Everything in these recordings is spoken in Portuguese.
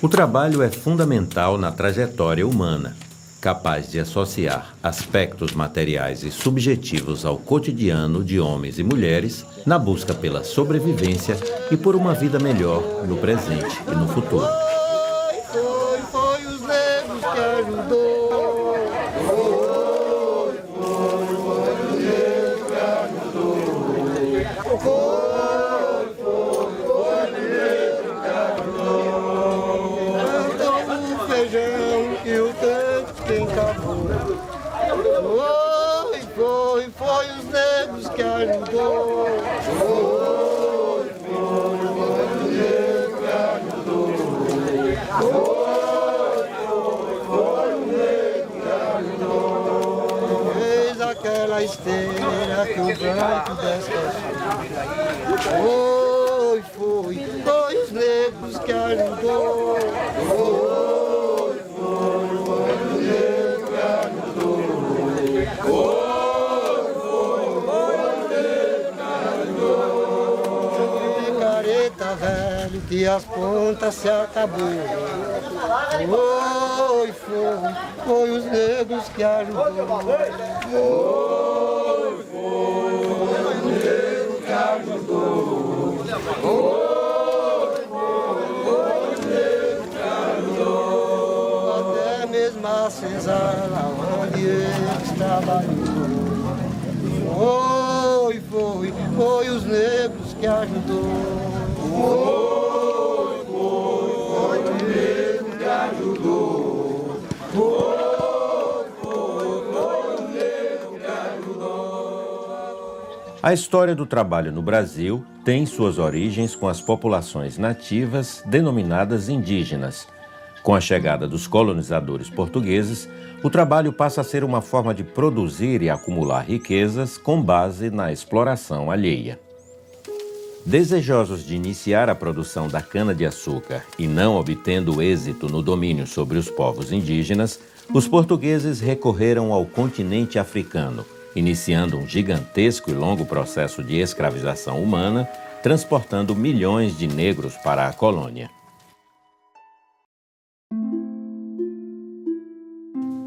O trabalho é fundamental na trajetória humana, capaz de associar aspectos materiais e subjetivos ao cotidiano de homens e mulheres na busca pela sobrevivência e por uma vida melhor no presente e no futuro. Foi os negros que ajudou. Foi os negros que ajudou. Fez aquela esteira que o branco descansou. Foi os negros que ajudou. Velho, que as pontas se acabou. Foi os negros que ajudou. Foi os negros que ajudou. Foi os negros que ajudou. Até mesmo a senzala onde eles trabalhou. Foi os negros que ajudou. Foi o negro que ajudou. Foi o negro que ajudou. A história do trabalho no Brasil tem suas origens com as populações nativas denominadas indígenas. Com a chegada dos colonizadores portugueses, o trabalho passa a ser uma forma de produzir e acumular riquezas com base na exploração alheia. Desejosos de iniciar a produção da cana-de-açúcar e não obtendo êxito no domínio sobre os povos indígenas, os portugueses recorreram ao continente africano, iniciando um gigantesco e longo processo de escravização humana, transportando milhões de negros para a colônia.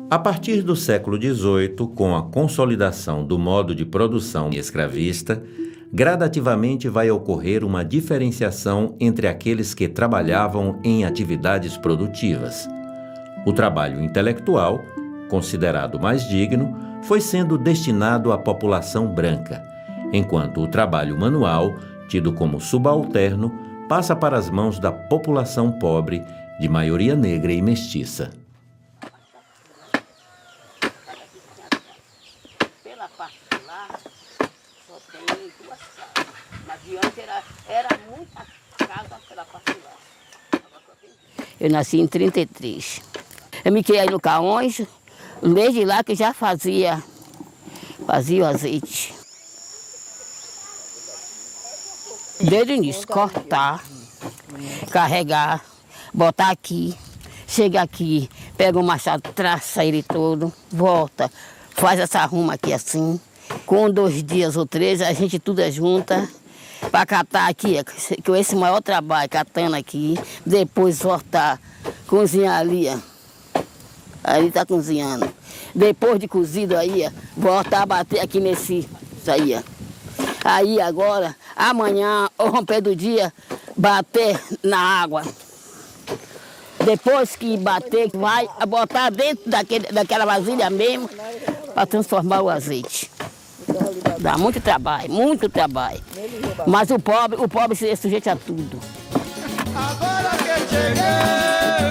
A partir do século XVIII, com a consolidação do modo de produção escravista, gradativamente vai ocorrer uma diferenciação entre aqueles que trabalhavam em atividades produtivas. O trabalho intelectual, considerado mais digno, foi sendo destinado à população branca, enquanto o trabalho manual, tido como subalterno, passa para as mãos da população pobre, de maioria negra e mestiça. Eu nasci em 33. Eu me criei no Caonjo, desde lá que já fazia o azeite. Desde o início, cortar, carregar, botar aqui, chega aqui, pega o machado, traça ele todo, volta, faz essa arruma aqui assim. Com 2 dias ou 3, a gente tudo junta para catar aqui, com esse maior trabalho, catando aqui, depois voltar, cozinhar ali, ali está cozinhando. Depois de cozido aí, voltar a bater aqui nesse, isso aí. Aí agora, amanhã, ao romper do dia, bater na água. Depois que bater, vai botar dentro daquela vasilha mesmo, para transformar o azeite. Dá muito trabalho, muito trabalho. Mas o pobre se sujeita a tudo. Agora que cheguei,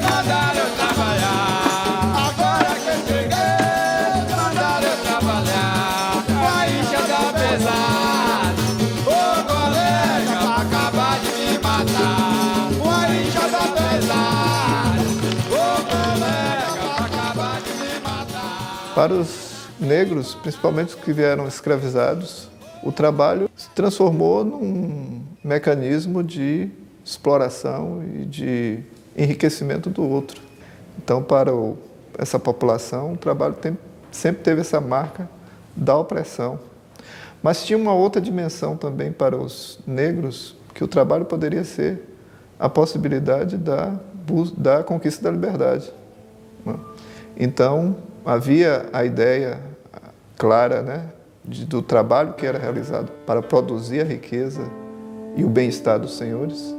mandaram eu trabalhar. Agora que cheguei, mandaram eu trabalhar. Com a enxada pesada, ô colega, pra acabar de me matar. Com a enxada pesada, ô colega, pra acabar de me matar. Para os negros, principalmente os que vieram escravizados, o trabalho se transformou num mecanismo de exploração e de enriquecimento do outro. Então, para essa população, o trabalho sempre teve essa marca da opressão. Mas tinha uma outra dimensão também para os negros, que o trabalho poderia ser a possibilidade da da conquista da liberdade. Então, havia a ideia clara, né, do trabalho que era realizado para produzir a riqueza e o bem-estar dos senhores,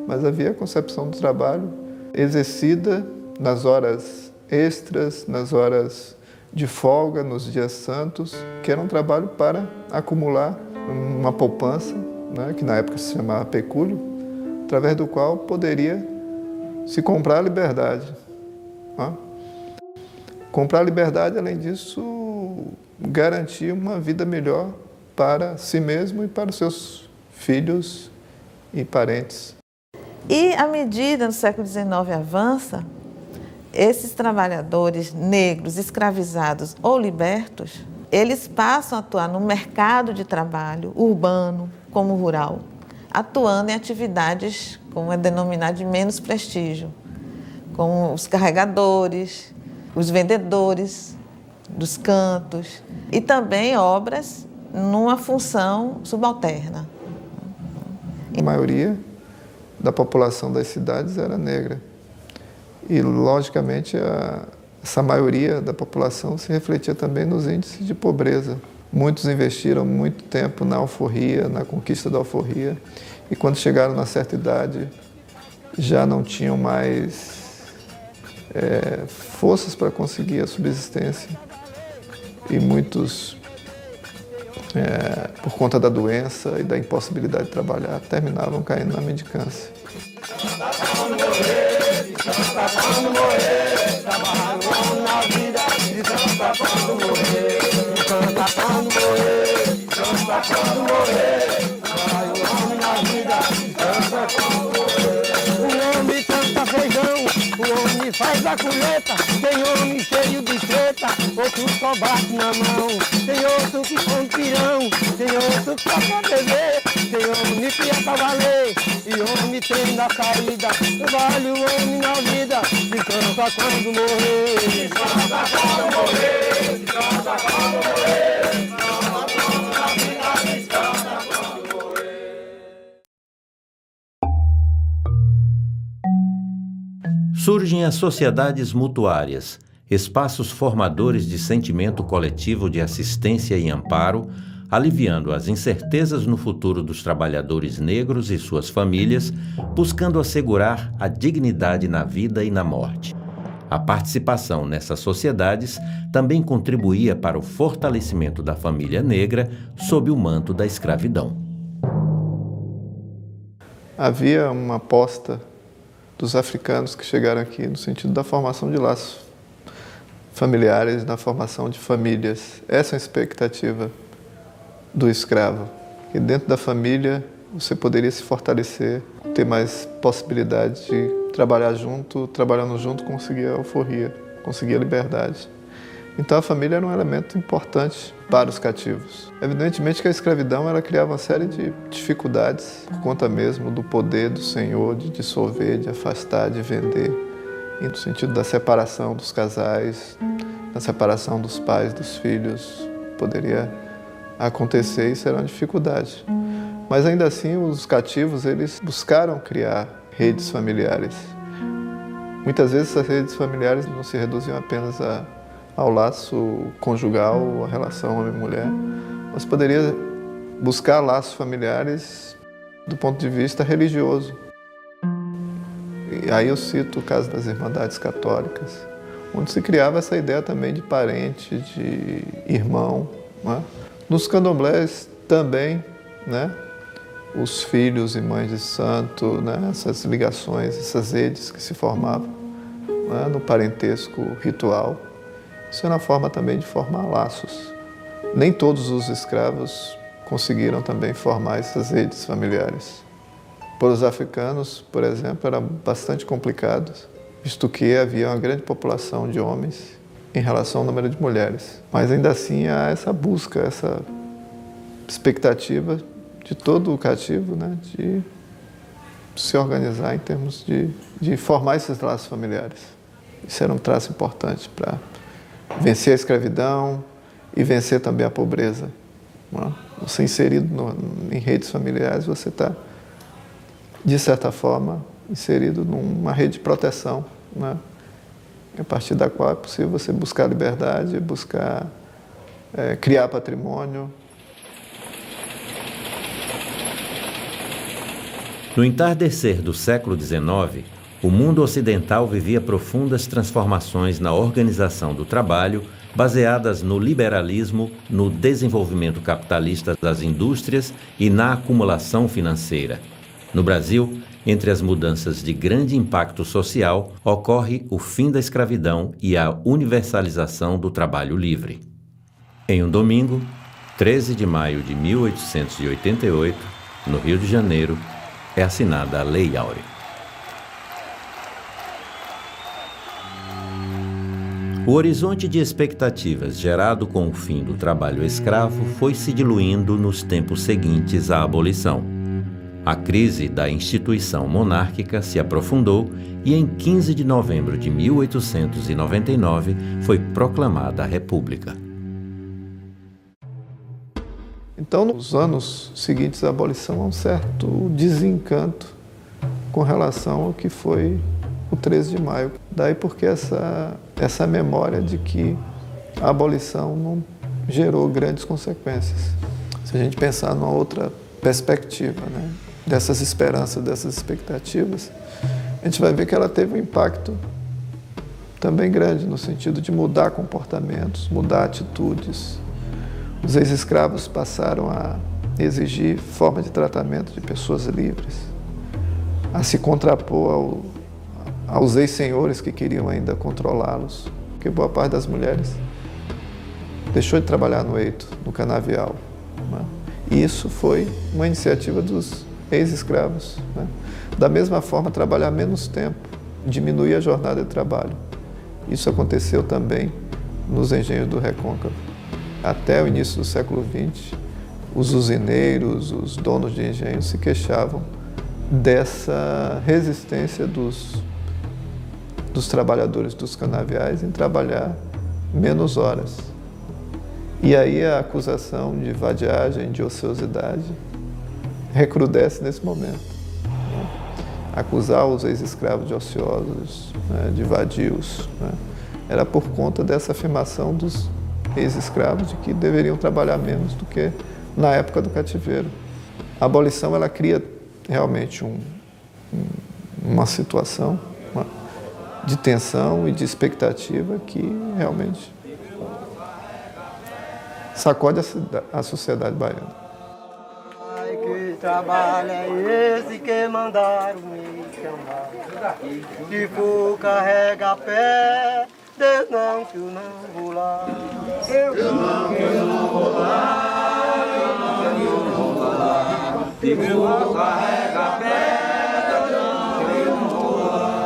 mas havia a concepção do trabalho exercida nas horas extras, nas horas de folga, nos dias santos, que era um trabalho para acumular uma poupança, né, que na época se chamava pecúlio, através do qual poderia se comprar a liberdade. Comprar a liberdade, além disso, garantir uma vida melhor para si mesmo e para os seus filhos e parentes. E à medida que o século XIX avança, esses trabalhadores negros escravizados ou libertos, eles passam a atuar no mercado de trabalho urbano como rural, atuando em atividades, como é denominado, de menos prestígio, como os carregadores, os vendedores dos cantos e também obras numa função subalterna. A maioria da população das cidades era negra. E, logicamente, essa maioria da população se refletia também nos índices de pobreza. Muitos investiram muito tempo na alforria, na conquista da alforria, e quando chegaram na certa idade, já não tinham mais forças para conseguir a subsistência. E muitos, por conta da doença e da impossibilidade de trabalhar, terminavam caindo na mendicância. O homem canta feijão, o homem faz a colheita. Tem homem cheio de treta, outro só bate na mão. Tem outro que come pirão, tem outro que só quer beber. Tem homem que é pra valer, e homem tem da saída. Vale o homem na vida, descansa quando morrer. Descansa quando morrer, descansa quando morrer. Surgem as sociedades mutuárias, espaços formadores de sentimento coletivo de assistência e amparo, aliviando as incertezas no futuro dos trabalhadores negros e suas famílias, buscando assegurar a dignidade na vida e na morte. A participação nessas sociedades também contribuía para o fortalecimento da família negra sob o manto da escravidão. Havia uma aposta dos africanos que chegaram aqui no sentido da formação de laços familiares, na formação de famílias. Essa é a expectativa do escravo. E dentro da família você poderia se fortalecer, ter mais possibilidade de trabalhar junto, trabalhando junto, conseguir a alforria, conseguir a liberdade. Então a família era um elemento importante para os cativos. Evidentemente que a escravidão ela criava uma série de dificuldades por conta mesmo do poder do senhor de dissolver, de afastar, de vender, e no sentido da separação dos casais, da separação dos pais, dos filhos, poderia acontecer, isso era uma dificuldade. Mas ainda assim os cativos eles buscaram criar redes familiares. Muitas vezes essas redes familiares não se reduziam apenas ao laço conjugal, a relação homem-mulher, mas poderia buscar laços familiares do ponto de vista religioso. E aí eu cito o caso das Irmandades Católicas, onde se criava essa ideia também de parente, de irmão, né? Nos candomblés também, né? Os filhos e mães de santo, né? Essas ligações, essas redes que se formavam, né? No parentesco ritual. Isso é uma forma também de formar laços. Nem todos os escravos conseguiram também formar essas redes familiares. Para os africanos, por exemplo, era bastante complicado, visto que havia uma grande população de homens em relação ao número de mulheres. Mas ainda assim há essa busca, essa expectativa de todo o cativo, né, de se organizar em termos de formar esses laços familiares. Isso era um traço importante para vencer a escravidão e vencer também a pobreza. Você inserido em redes familiares, você está, de certa forma, inserido numa rede de proteção, né? A partir da qual é possível você buscar liberdade, buscar criar patrimônio. No entardecer do século XIX, o mundo ocidental vivia profundas transformações na organização do trabalho, baseadas no liberalismo, no desenvolvimento capitalista das indústrias e na acumulação financeira. No Brasil, entre as mudanças de grande impacto social, ocorre o fim da escravidão e a universalização do trabalho livre. Em um domingo, 13 de maio de 1888, no Rio de Janeiro, é assinada a Lei Áurea. O horizonte de expectativas gerado com o fim do trabalho escravo foi se diluindo nos tempos seguintes à abolição. A crise da instituição monárquica se aprofundou e em 15 de novembro de 1899 foi proclamada a República. Então, nos anos seguintes à abolição, há um certo desencanto com relação ao que foi o 13 de maio. Daí porque essa memória de que a abolição não gerou grandes consequências. Se a gente pensar numa outra perspectiva, né, dessas esperanças, dessas expectativas, a gente vai ver que ela teve um impacto também grande, no sentido de mudar comportamentos, mudar atitudes. Os ex-escravos passaram a exigir forma de tratamento de pessoas livres, a se contrapor aos ex-senhores que queriam ainda controlá-los, porque boa parte das mulheres deixou de trabalhar no eito, no canavial, né? E isso foi uma iniciativa dos ex-escravos, né? Da mesma forma, trabalhar menos tempo, diminuir a jornada de trabalho. Isso aconteceu também nos engenhos do Recôncavo. Até o início do século XX, os usineiros, os donos de engenhos se queixavam dessa resistência dos trabalhadores dos canaviais em trabalhar menos horas. E aí a acusação de vadiagem, de ociosidade, recrudesce nesse momento, né? Acusar os ex-escravos de ociosos, né, de vadios, né, era por conta dessa afirmação dos ex-escravos de que deveriam trabalhar menos do que na época do cativeiro. A abolição, ela cria realmente uma situação de tensão e de expectativa que realmente sacode a sociedade baiana. Ai, que trabalho é esse que mandaram me chamar? Se for carrega pé, Deus não que eu não vou lá. Eu não que eu não vou lá, eu não que eu não vou lá. Se for carrega pé, Deus não que eu não vou lá.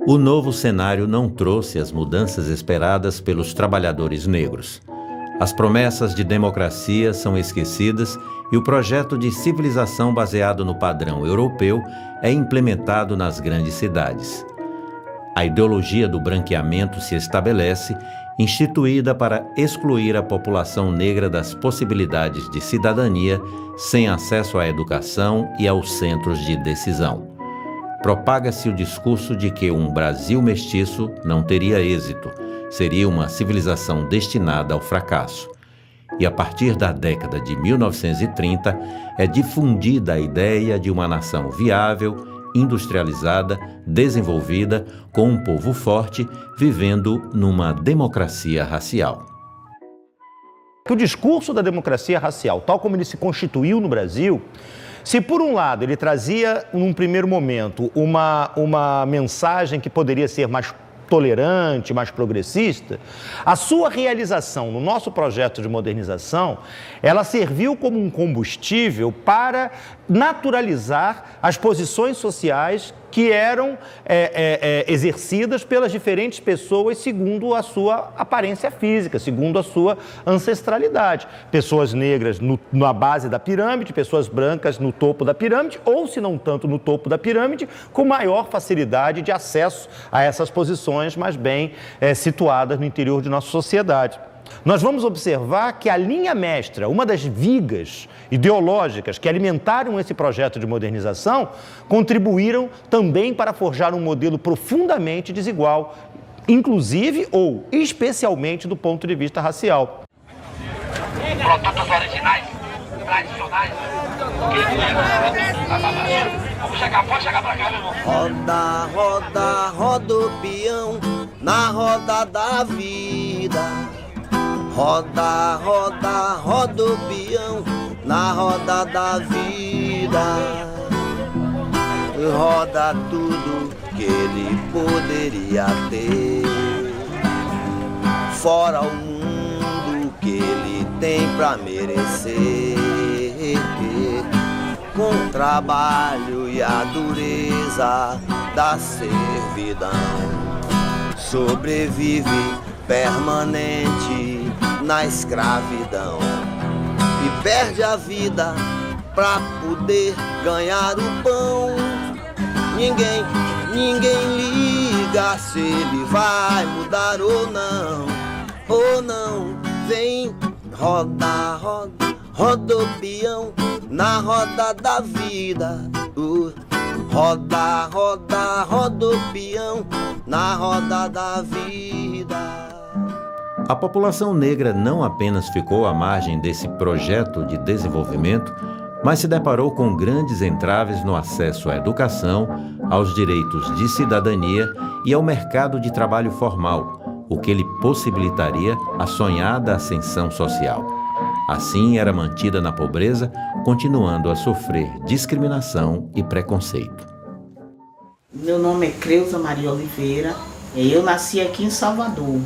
O novo cenário não trouxe as mudanças esperadas pelos trabalhadores negros. As promessas de democracia são esquecidas e o projeto de civilização baseado no padrão europeu é implementado nas grandes cidades. A ideologia do branqueamento se estabelece, instituída para excluir a população negra das possibilidades de cidadania, sem acesso à educação e aos centros de decisão. Propaga-se o discurso de que um Brasil mestiço não teria êxito, seria uma civilização destinada ao fracasso. E a partir da década de 1930 é difundida a ideia de uma nação viável, industrializada, desenvolvida, com um povo forte, vivendo numa democracia racial. O discurso da democracia racial, tal como ele se constituiu no Brasil, se por um lado ele trazia, num primeiro momento, uma mensagem que poderia ser mais tolerante, mais progressista, a sua realização no nosso projeto de modernização, ela serviu como um combustível para naturalizar as posições sociais que eram exercidas pelas diferentes pessoas segundo a sua aparência física, segundo a sua ancestralidade. Pessoas negras na base da pirâmide, pessoas brancas no topo da pirâmide, ou se não tanto no topo da pirâmide, com maior facilidade de acesso a essas posições mais bem situadas no interior de nossa sociedade. Nós vamos observar que a linha mestra, uma das vigas ideológicas que alimentaram esse projeto de modernização, contribuíram também para forjar um modelo profundamente desigual, inclusive ou especialmente do ponto de vista racial. Produtos originais, tradicionais, vamos chegar, pode chegar pra cá, meu irmão. Roda, roda, roda o peão na roda da vida. Roda, roda, roda o peão na roda da vida. Roda tudo que ele poderia ter, fora o mundo que ele tem pra merecer. Com o trabalho e a dureza da servidão, sobrevive permanente na escravidão e perde a vida pra poder ganhar o pão. Ninguém liga se ele vai mudar ou não, vem roda, roda, roda o peão na roda da vida. Roda, roda, roda o peão na roda da vida. A população negra não apenas ficou à margem desse projeto de desenvolvimento, mas se deparou com grandes entraves no acesso à educação, aos direitos de cidadania e ao mercado de trabalho formal, o que lhe possibilitaria a sonhada ascensão social. Assim, era mantida na pobreza, continuando a sofrer discriminação e preconceito. Meu nome é Creuza Maria Oliveira, eu nasci aqui em Salvador.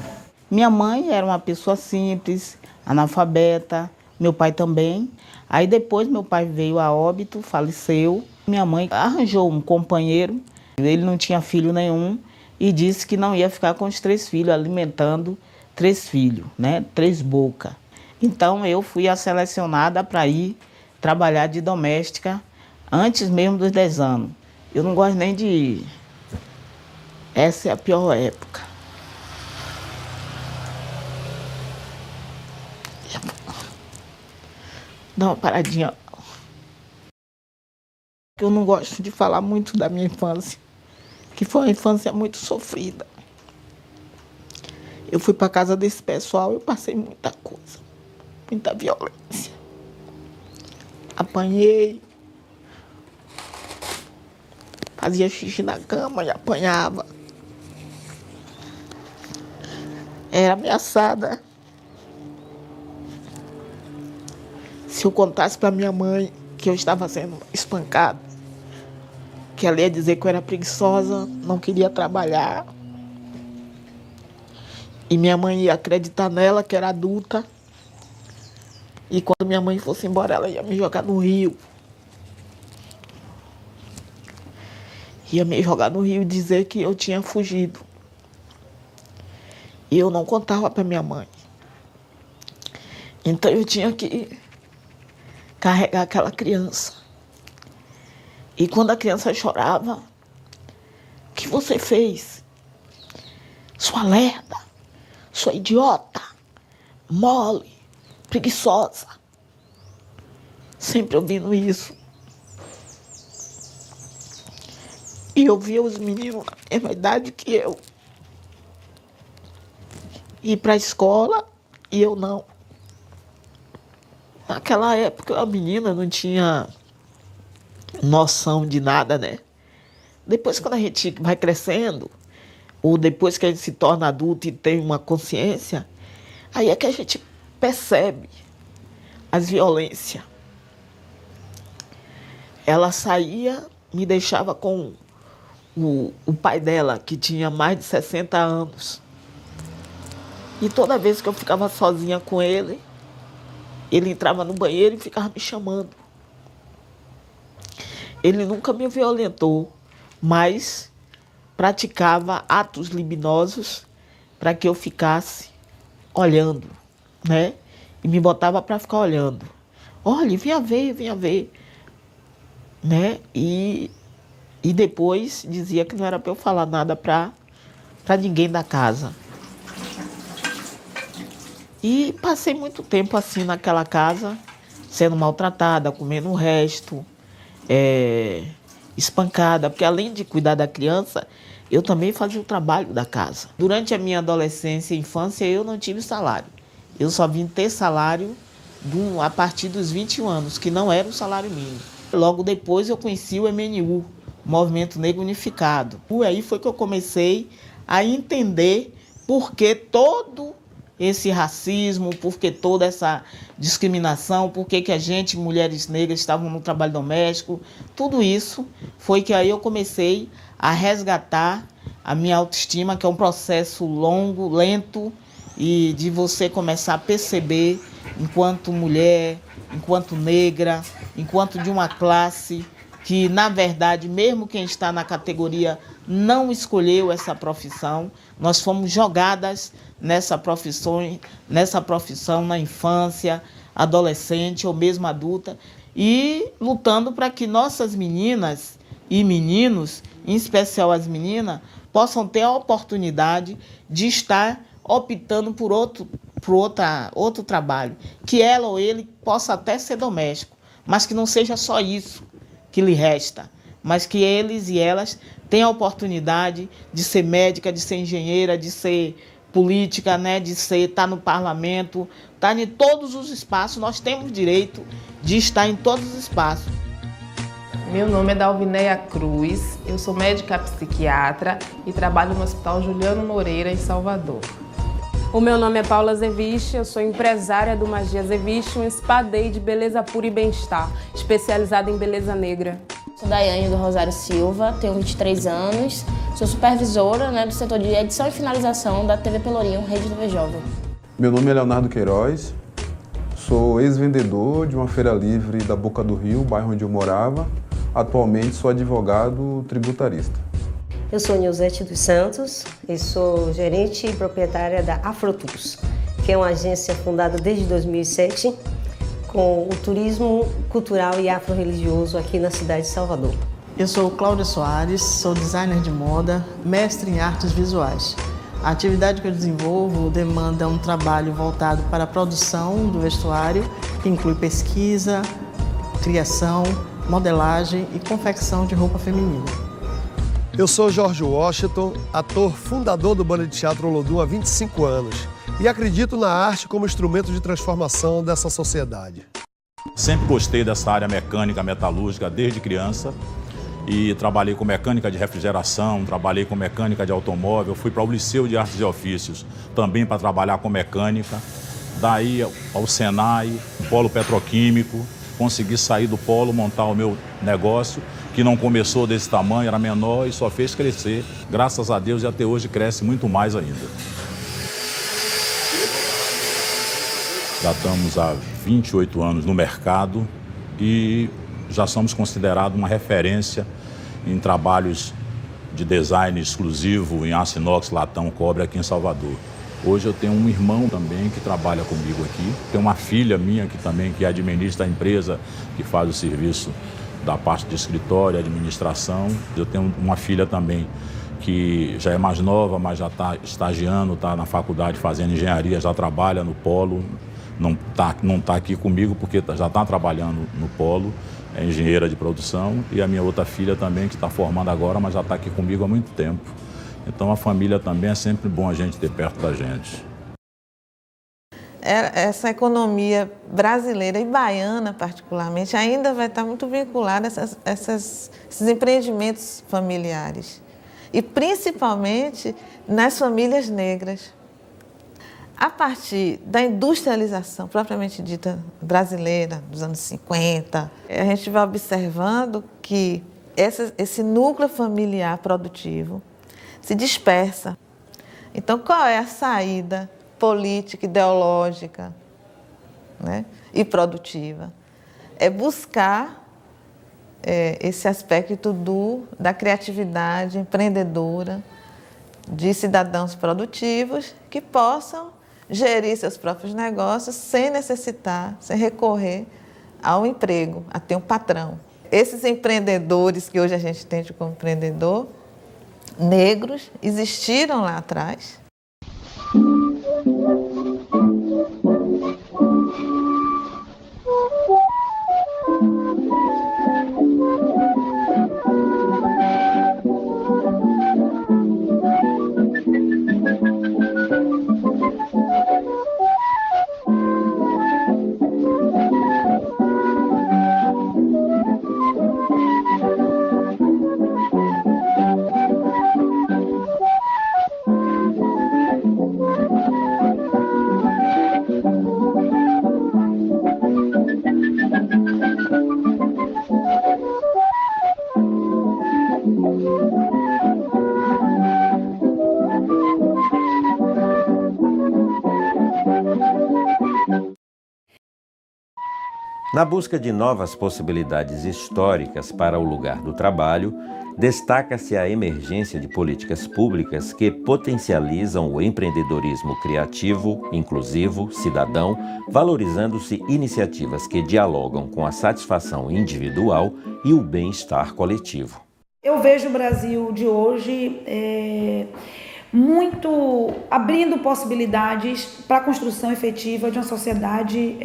Minha mãe era uma pessoa simples, analfabeta, meu pai também. Aí depois meu pai veio a óbito, faleceu. Minha mãe arranjou um companheiro, ele não tinha filho nenhum e disse que não ia ficar com os 3 filhos, alimentando 3 filhos, né? 3 bocas. Então eu fui a selecionada para ir trabalhar de doméstica antes mesmo dos 10 anos. Eu não gosto nem de ir. Essa é a pior época. Dá uma paradinha. Eu não gosto de falar muito da minha infância, que foi uma infância muito sofrida. Eu fui para casa desse pessoal, eu passei muita coisa, muita violência. Apanhei, fazia xixi na cama e apanhava. Era ameaçada. Se eu contasse para minha mãe que eu estava sendo espancada, que ela ia dizer que eu era preguiçosa, não queria trabalhar. E minha mãe ia acreditar nela, que era adulta. E quando minha mãe fosse embora, ela ia me jogar no rio. ia me jogar no rio e dizer que eu tinha fugido. E eu não contava para minha mãe. Então eu tinha que carregar aquela criança. E quando a criança chorava, o que você fez? Sua lerda, sua idiota, mole, preguiçosa. Sempre ouvindo isso. E eu via os meninos na mesma idade que eu ir para a escola e eu não. Naquela época a menina não tinha noção de nada, né? Depois, quando a gente vai crescendo, ou depois que a gente se torna adulto e tem uma consciência, aí é que a gente percebe as violências. Ela saía, me deixava com o pai dela, que tinha mais de 60 anos. E toda vez que eu ficava sozinha com ele entrava no banheiro e ficava me chamando. Ele nunca me violentou, mas praticava atos libidinosos para que eu ficasse olhando, né? E me botava para ficar olhando. Olha, vinha ver, né? E depois dizia que não era para eu falar nada para ninguém da casa. E passei muito tempo assim naquela casa, sendo maltratada, comendo o resto, espancada, porque além de cuidar da criança, eu também fazia o trabalho da casa. Durante a minha adolescência e infância, eu não tive salário. Eu só vim ter salário a partir dos 21 anos, que não era o salário mínimo. Logo depois eu conheci o MNU, Movimento Negro Unificado. E aí foi que eu comecei a entender por que todo esse racismo, por que toda essa discriminação, por que a gente, mulheres negras, estavam no trabalho doméstico. Tudo isso foi que aí eu comecei a resgatar a minha autoestima, que é um processo longo, lento, e de você começar a perceber, enquanto mulher, enquanto negra, enquanto de uma classe que, na verdade, mesmo quem está na categoria não escolheu essa profissão, nós fomos jogadas nessa profissão na infância, adolescente ou mesmo adulta, e lutando para que nossas meninas e meninos, em especial as meninas, possam ter a oportunidade de estar optando por outro trabalho, que ela ou ele possa até ser doméstico, mas que não seja só isso que lhe resta, mas que eles e elas tenham a oportunidade de ser médica, de ser engenheira, de ser política, né, de estar no parlamento, estar em todos os espaços. Nós temos direito de estar em todos os espaços. Meu nome é Dalvineia Cruz, eu sou médica psiquiatra e trabalho no Hospital Juliano Moreira, em Salvador. O meu nome é Paula Zeviche, eu sou empresária do Magia Zeviche, um spa day de beleza pura e bem-estar, especializada em beleza negra. Sou Daiane do Rosário Silva, tenho 23 anos, sou supervisora, do setor de edição e finalização da TV Pelourinho, Rede TV Jovem. Meu nome é Leonardo Queiroz, sou ex-vendedor de uma feira livre da Boca do Rio, bairro onde eu morava. Atualmente sou advogado tributarista. Eu sou Nilzete dos Santos e sou gerente e proprietária da Afrotours, que é uma agência fundada desde 2007 com o turismo cultural e afro-religioso aqui na cidade de Salvador. Eu sou Cláudia Soares, sou designer de moda, mestre em artes visuais. A atividade que eu desenvolvo demanda um trabalho voltado para a produção do vestuário, que inclui pesquisa, criação, modelagem e confecção de roupa feminina. Eu sou Jorge Washington, ator fundador do Banda de Teatro Olodum há 25 anos e acredito na arte como instrumento de transformação dessa sociedade. Sempre gostei dessa área mecânica, metalúrgica desde criança e trabalhei com mecânica de refrigeração, trabalhei com mecânica de automóvel, fui para o Liceu de Artes e Ofícios também para trabalhar com mecânica, daí ao Senai, polo petroquímico, consegui sair do polo, montar o meu negócio, que não começou desse tamanho, era menor e só fez crescer, graças a Deus, e até hoje cresce muito mais ainda. Já estamos há 28 anos no mercado e já somos considerados uma referência em trabalhos de design exclusivo em aço inox, latão, cobre aqui em Salvador. Hoje eu tenho um irmão também que trabalha comigo aqui. Tem uma filha minha que administra a empresa, que faz o serviço da parte de escritório, administração. Eu tenho uma filha também que já é mais nova, mas já está estagiando, está na faculdade fazendo engenharia, já trabalha no polo. Não tá aqui comigo porque já está trabalhando no polo, é engenheira de produção. E a minha outra filha também, que está formando agora, mas já está aqui comigo há muito tempo. Então a família também é sempre bom a gente ter perto da gente. Essa economia brasileira e baiana, particularmente, ainda vai estar muito vinculada a esses empreendimentos familiares. E principalmente nas famílias negras. A partir da industrialização propriamente dita brasileira, dos anos 50, a gente vai observando que esse núcleo familiar produtivo se dispersa. Então, qual é a saída política, ideológica, né, e produtiva? É buscar esse aspecto da criatividade empreendedora de cidadãos produtivos que possam gerir seus próprios negócios sem recorrer ao emprego, a ter um patrão. Esses empreendedores que hoje a gente tem como empreendedor, negros, existiram lá atrás. Na busca de novas possibilidades históricas para o lugar do trabalho, destaca-se a emergência de políticas públicas que potencializam o empreendedorismo criativo, inclusivo, cidadão, valorizando-se iniciativas que dialogam com a satisfação individual e o bem-estar coletivo. Eu vejo o Brasil de hoje muito abrindo possibilidades para a construção efetiva de uma sociedade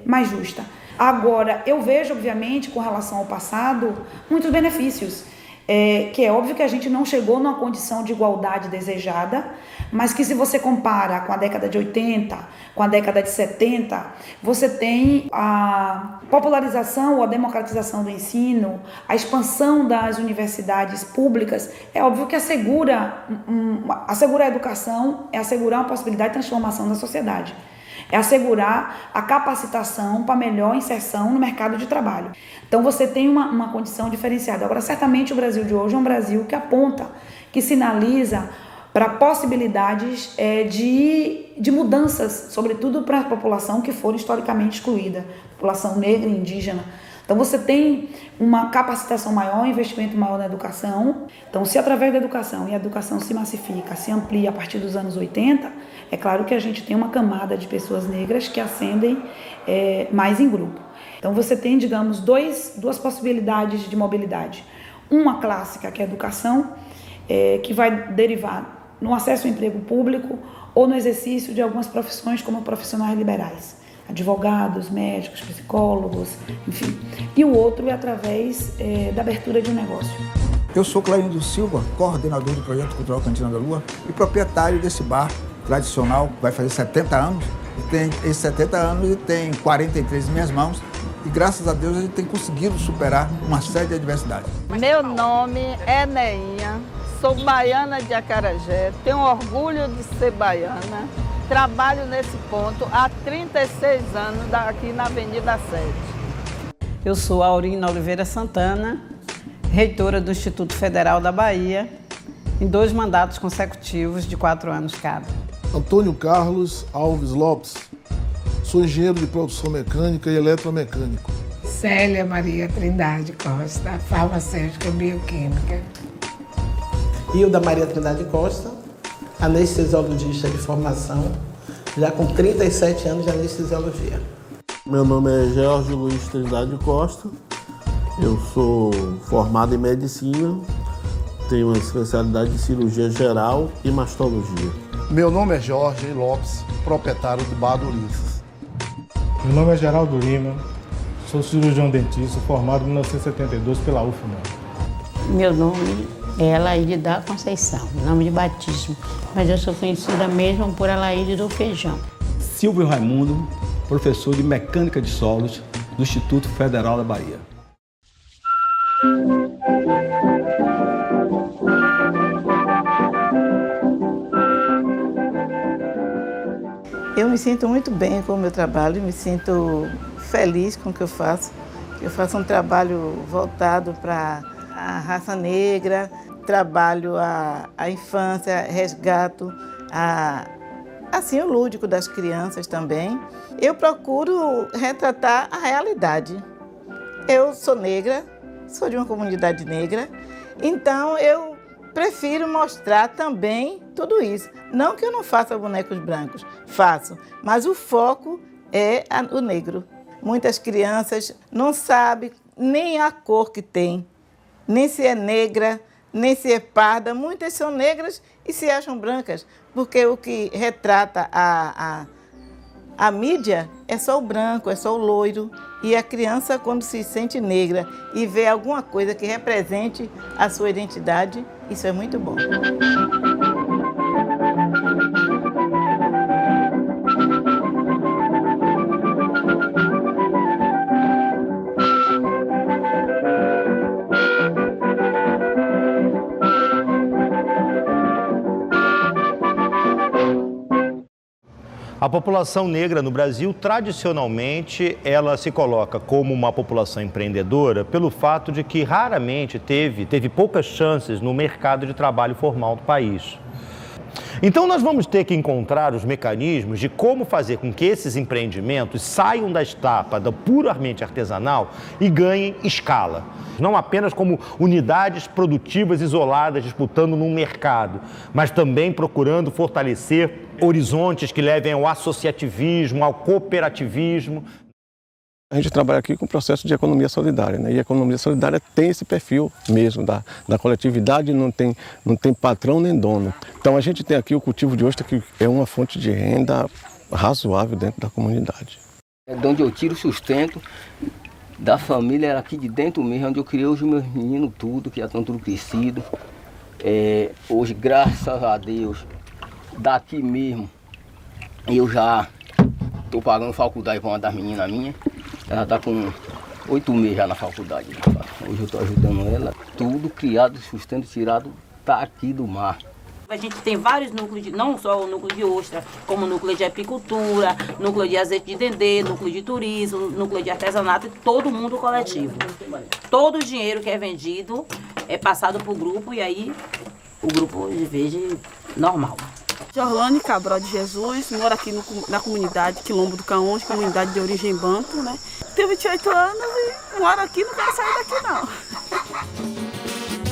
mais justa. Agora, eu vejo, obviamente, com relação ao passado, muitos benefícios. Que é óbvio que a gente não chegou numa condição de igualdade desejada, mas que se você compara com a década de 80, com a década de 70, você tem a popularização ou a democratização do ensino, a expansão das universidades públicas. É óbvio que assegurar a educação é assegurar uma possibilidade de transformação da sociedade. É assegurar a capacitação para melhor inserção no mercado de trabalho. Então você tem uma condição diferenciada. Agora, certamente o Brasil de hoje é um Brasil que aponta, que sinaliza para possibilidades de mudanças, sobretudo para a população que for historicamente excluída, população negra e indígena. Então você tem uma capacitação maior, um investimento maior na educação. Então, se através da educação, e a educação se massifica, se amplia a partir dos anos 80, é claro que a gente tem uma camada de pessoas negras que ascendem mais em grupo. Então você tem, digamos, duas possibilidades de mobilidade. Uma clássica, que é a educação, que vai derivar no acesso ao emprego público ou no exercício de algumas profissões como profissionais liberais. Advogados, médicos, psicólogos, enfim. E o outro é através da abertura de um negócio. Eu sou Clarindo Silva, coordenador do Projeto Cultural Cantina da Lua e proprietário desse bar tradicional, que vai fazer 70 anos. E tem esses 70 anos e tem 43 em minhas mãos. E graças a Deus a gente tem conseguido superar uma série de adversidades. Meu nome é Neinha, sou baiana de Acarajé, tenho orgulho de ser baiana. Trabalho nesse ponto há 36 anos aqui na Avenida 7. Eu sou Aurina Oliveira Santana, reitora do Instituto Federal da Bahia, em 2 mandatos consecutivos de 4 anos cada. Antônio Carlos Alves Lopes, sou engenheiro de produção mecânica e eletromecânico. Célia Maria Trindade Costa, farmacêutica bioquímica. Hilda Maria Trindade Costa, anestesiologista de formação, já com 37 anos de anestesiologia. Meu nome é Jorge Luiz Trindade Costa, eu sou formado em medicina, tenho uma especialidade de cirurgia geral e mastologia. Meu nome é Jorge Lopes, proprietário do Bar do Ulisses. Meu nome é Geraldo Lima, sou cirurgião dentista, formado em 1972 pela UFMA. Meu nome é Alaide da Conceição, nome de batismo, mas eu sou conhecida mesmo por Alaide do Feijão. Silvio Raimundo, professor de Mecânica de Solos do Instituto Federal da Bahia. Eu me sinto muito bem com o meu trabalho, me sinto feliz com o que eu faço. Eu faço um trabalho voltado para a raça negra, trabalho a infância, resgato assim, o lúdico das crianças também. Eu procuro retratar a realidade. Eu sou negra, sou de uma comunidade negra, então eu prefiro mostrar também tudo isso. Não que eu não faça bonecos brancos, faço, mas o foco é o negro. Muitas crianças não sabem nem a cor que tem, nem se é negra, nem se é parda. Muitas são negras e se acham brancas, porque o que retrata a mídia é só o branco, é só o loiro. E a criança, quando se sente negra e vê alguma coisa que represente a sua identidade, isso é muito bom. A população negra no Brasil, tradicionalmente, ela se coloca como uma população empreendedora pelo fato de que raramente teve poucas chances no mercado de trabalho formal do país. Então nós vamos ter que encontrar os mecanismos de como fazer com que esses empreendimentos saiam da etapa do puramente artesanal e ganhem escala. Não apenas como unidades produtivas isoladas disputando num mercado, mas também procurando fortalecer horizontes que levem ao associativismo, ao cooperativismo. A gente trabalha aqui com o processo de economia solidária, né? E a economia solidária tem esse perfil mesmo da coletividade, não tem patrão nem dono. Então a gente tem aqui o cultivo de ostra, que é uma fonte de renda razoável dentro da comunidade. É de onde eu tiro o sustento da família, era aqui de dentro mesmo, onde eu criei os meus meninos tudo, que já estão tudo crescidos. Hoje, graças a Deus, daqui mesmo, eu já estou pagando faculdade para uma das meninas minhas. Ela está com 8 meses já na faculdade. Hoje eu estou ajudando ela. Tudo criado, sustento tirado daqui do mar. A gente tem vários núcleos, não só o núcleo de ostra, como o núcleo de apicultura, núcleo de azeite de dendê, núcleo de turismo, núcleo de artesanato, todo mundo coletivo. Todo o dinheiro que é vendido é passado para o grupo e aí o grupo vive normal. Jorlane Cabral de Jesus, moro aqui na comunidade Quilombo do Caonde, comunidade de origem banto, né? Tenho 28 anos e moro aqui, não quero sair daqui não.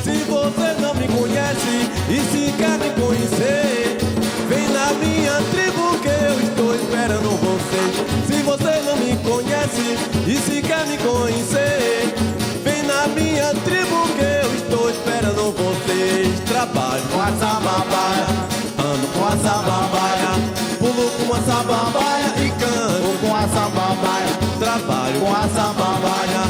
Se você não me conhece e se quer me conhecer, vem na minha tribo que eu estou esperando você. Se você não me conhece e se quer me conhecer, vem na minha tribo que eu estou esperando vocês. Trabalho com a samambaia, ando com a samambaia, pulo com a samambaia e canto com a samambaia. Trabalho com a samambaia,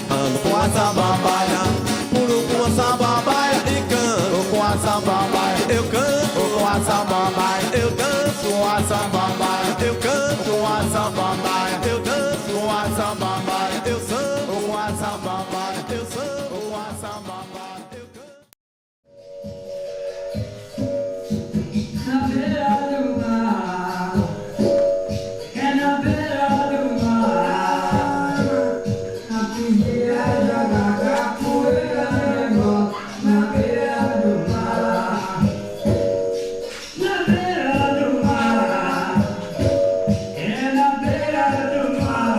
ando com a samambaia, pulo com a samambaia e canto com a samambaia. Eu canto com a samambaia, eu danço com a samambaia, eu canto com a samambaia, eu danço com a samambaia, eu samba com a samambaia, eu samba com a samambaia. Na beira do mar, é na beira do mar, a pingueira joga capoeira negócio, na beira do mar, na beira do mar, é na beira do mar,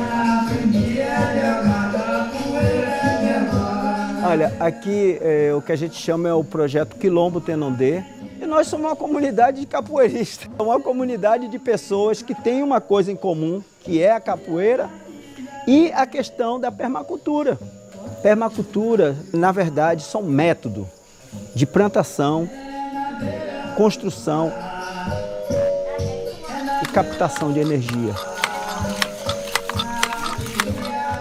a pingueira joga capoeira negócio. Olha, Olha, aqui o que a gente chama é o projeto Quilombo Tenondê. E nós somos uma comunidade de capoeiristas, uma comunidade de pessoas que têm uma coisa em comum, que é a capoeira e a questão da permacultura. Permacultura, na verdade, são métodos de plantação, construção e captação de energia.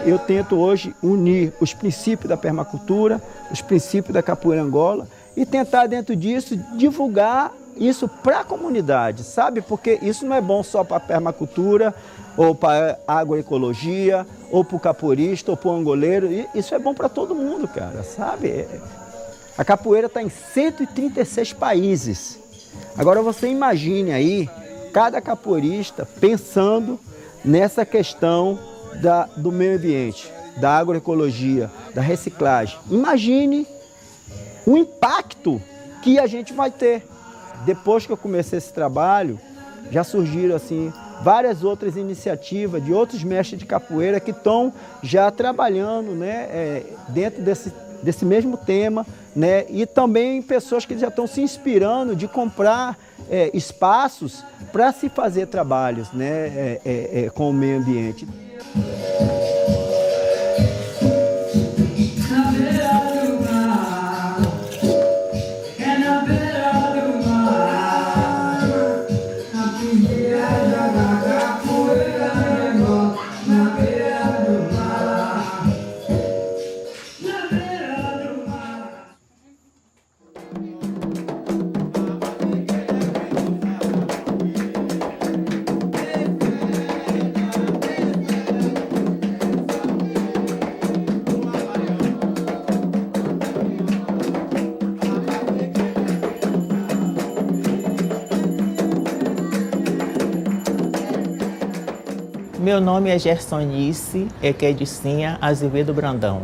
Eu tento hoje unir os princípios da permacultura, os princípios da capoeira Angola e tentar dentro disso divulgar isso para a comunidade, sabe? Porque isso não é bom só para a permacultura, ou para a agroecologia, ou para o capoeirista, ou para o angoleiro. Isso é bom para todo mundo, cara, sabe? A capoeira está em 136 países. Agora você imagine aí, cada capoeirista pensando nessa questão do meio ambiente, da agroecologia, da reciclagem. Imagine o impacto que a gente vai ter. Depois que eu comecei esse trabalho, já surgiram assim várias outras iniciativas de outros mestres de capoeira que estão já trabalhando, né, dentro desse mesmo tema, né, e também pessoas que já estão se inspirando de comprar espaços para se fazer trabalhos, né, com o meio ambiente. Meu nome é Gersonice Equedicinha Azevedo Brandão.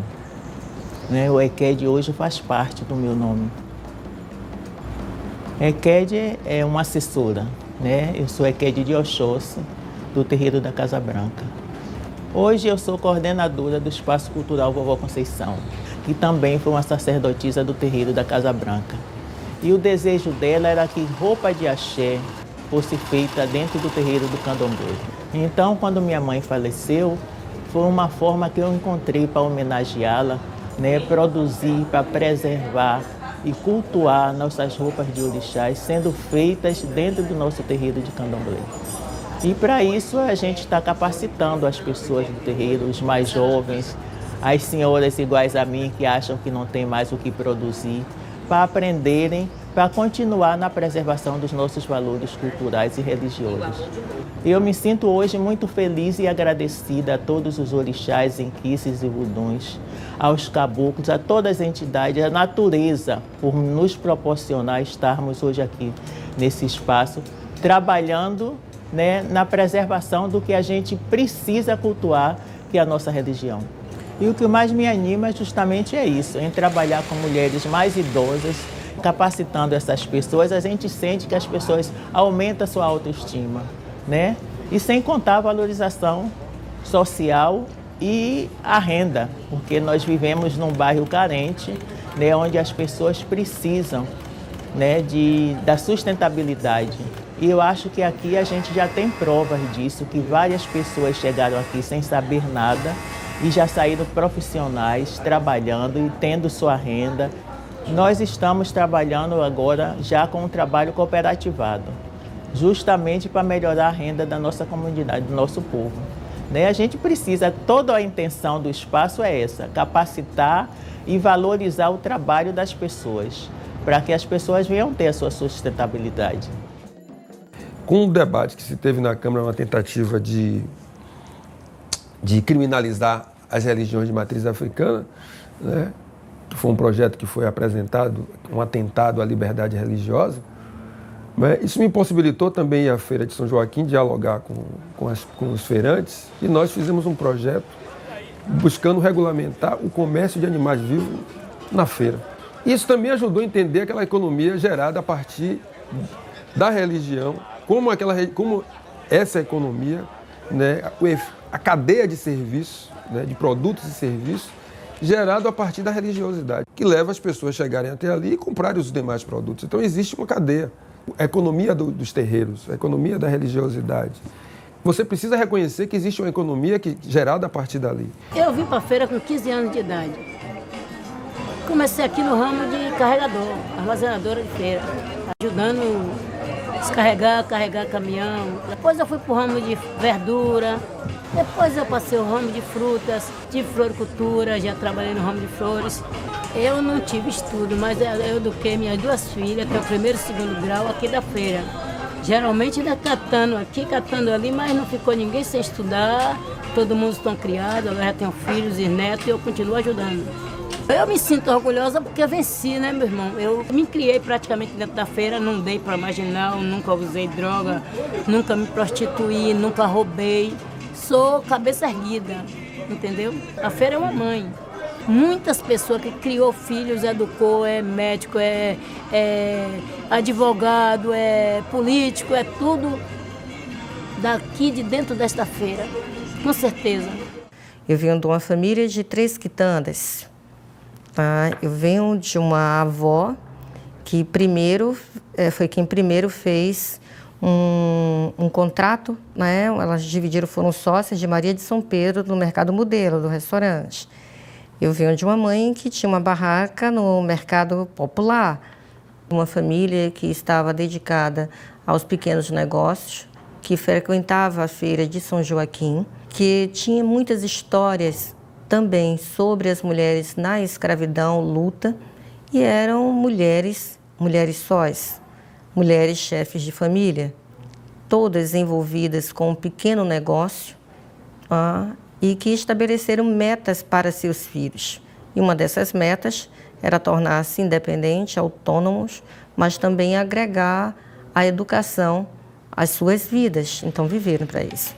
O Equed hoje faz parte do meu nome. Equed é uma assessora, Eu sou Equed de Oxóssi, do terreiro da Casa Branca. Hoje eu sou coordenadora do Espaço Cultural Vovó Conceição, que também foi uma sacerdotisa do terreiro da Casa Branca. E o desejo dela era que roupa de axé fosse feita dentro do terreiro do Candomblé. Então, quando minha mãe faleceu, foi uma forma que eu encontrei para homenageá-la, produzir, para preservar e cultuar nossas roupas de orixás, sendo feitas dentro do nosso terreiro de Candomblé. E para isso a gente está capacitando as pessoas do terreiro, os mais jovens, as senhoras iguais a mim que acham que não tem mais o que produzir, para aprenderem, para continuar na preservação dos nossos valores culturais e religiosos. Eu me sinto hoje muito feliz e agradecida a todos os orixás, enquices e vuduns, aos caboclos, a todas as entidades, a natureza, por nos proporcionar estarmos hoje aqui nesse espaço, trabalhando na preservação do que a gente precisa cultuar, que é a nossa religião. E o que mais me anima justamente é isso, em trabalhar com mulheres mais idosas, capacitando essas pessoas, a gente sente que as pessoas aumentam a sua autoestima, E sem contar a valorização social e a renda, porque nós vivemos num bairro carente, onde as pessoas precisam, da sustentabilidade. E eu acho que aqui a gente já tem provas disso, que várias pessoas chegaram aqui sem saber nada e já saíram profissionais, trabalhando e tendo sua renda. Nós estamos trabalhando agora já com um trabalho cooperativado, justamente para melhorar a renda da nossa comunidade, do nosso povo. A gente precisa, toda a intenção do espaço é essa, capacitar e valorizar o trabalho das pessoas, para que as pessoas venham ter a sua sustentabilidade. Com o debate que se teve na Câmara, uma tentativa de criminalizar as religiões de matriz africana, que foi um projeto que foi apresentado, um atentado à liberdade religiosa, isso me impossibilitou também ir à Feira de São Joaquim dialogar com os feirantes, e nós fizemos um projeto buscando regulamentar o comércio de animais vivos na feira. Isso também ajudou a entender aquela economia gerada a partir da religião, como essa economia, a cadeia de serviços, de produtos e serviços, gerado a partir da religiosidade, que leva as pessoas a chegarem até ali e comprarem os demais produtos. Então existe uma cadeia. A economia dos terreiros, a economia da religiosidade. Você precisa reconhecer que existe uma economia gerada a partir dali. Eu vim para a feira com 15 anos de idade. Comecei aqui no ramo de carregador, armazenadora de feira, ajudando a descarregar, carregar caminhão. Depois eu fui para o ramo de verdura, depois eu passei o ramo de frutas, de floricultura, já trabalhei no ramo de flores. Eu não tive estudo, mas eu eduquei minhas 2 filhas, que é o 1º e 2º grau aqui da feira. Geralmente ainda catando aqui, catando ali, mas não ficou ninguém sem estudar. Todo mundo estão criados, eu já tenho filhos e netos e eu continuo ajudando. Eu me sinto orgulhosa porque venci, né, meu irmão? Eu me criei praticamente dentro da feira, não dei para marginal, nunca usei droga, nunca me prostituí, nunca roubei. Sou cabeça erguida, entendeu? A feira é uma mãe. Muitas pessoas que criou filhos, educou, é médico, é advogado, é político, é tudo daqui de dentro desta feira, com certeza. Eu venho de uma família de 3 quitandas. Tá? Eu venho de uma avó que foi quem primeiro fez um contrato, né? Elas dividiram, foram sócias de Maria de São Pedro no Mercado Modelo, do restaurante. Eu venho de uma mãe que tinha uma barraca no mercado popular, uma família que estava dedicada aos pequenos negócios, que frequentava a feira de São Joaquim, que tinha muitas histórias também sobre as mulheres na escravidão, luta, e eram mulheres sós, mulheres chefes de família, todas envolvidas com um pequeno negócio, e que estabeleceram metas para seus filhos. E uma dessas metas era tornar-se independentes, autônomos, mas também agregar a educação às suas vidas. Então, viveram para isso.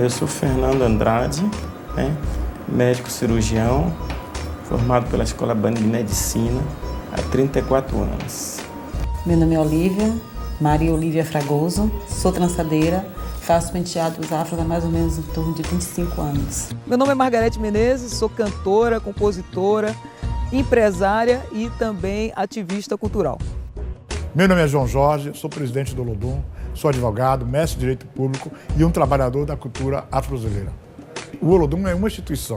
Eu sou Fernando Andrade, médico cirurgião, formado pela Escola Bani de Medicina há 34 anos. Meu nome é Olívia, Maria Olívia Fragoso, sou trançadeira, faço penteados afro há mais ou menos em torno de 25 anos. Meu nome é Margarete Menezes, sou cantora, compositora, empresária e também ativista cultural. Meu nome é João Jorge, sou presidente do Olodum, sou advogado, mestre de Direito Público e um trabalhador da cultura afro-brasileira. O Olodum é uma instituição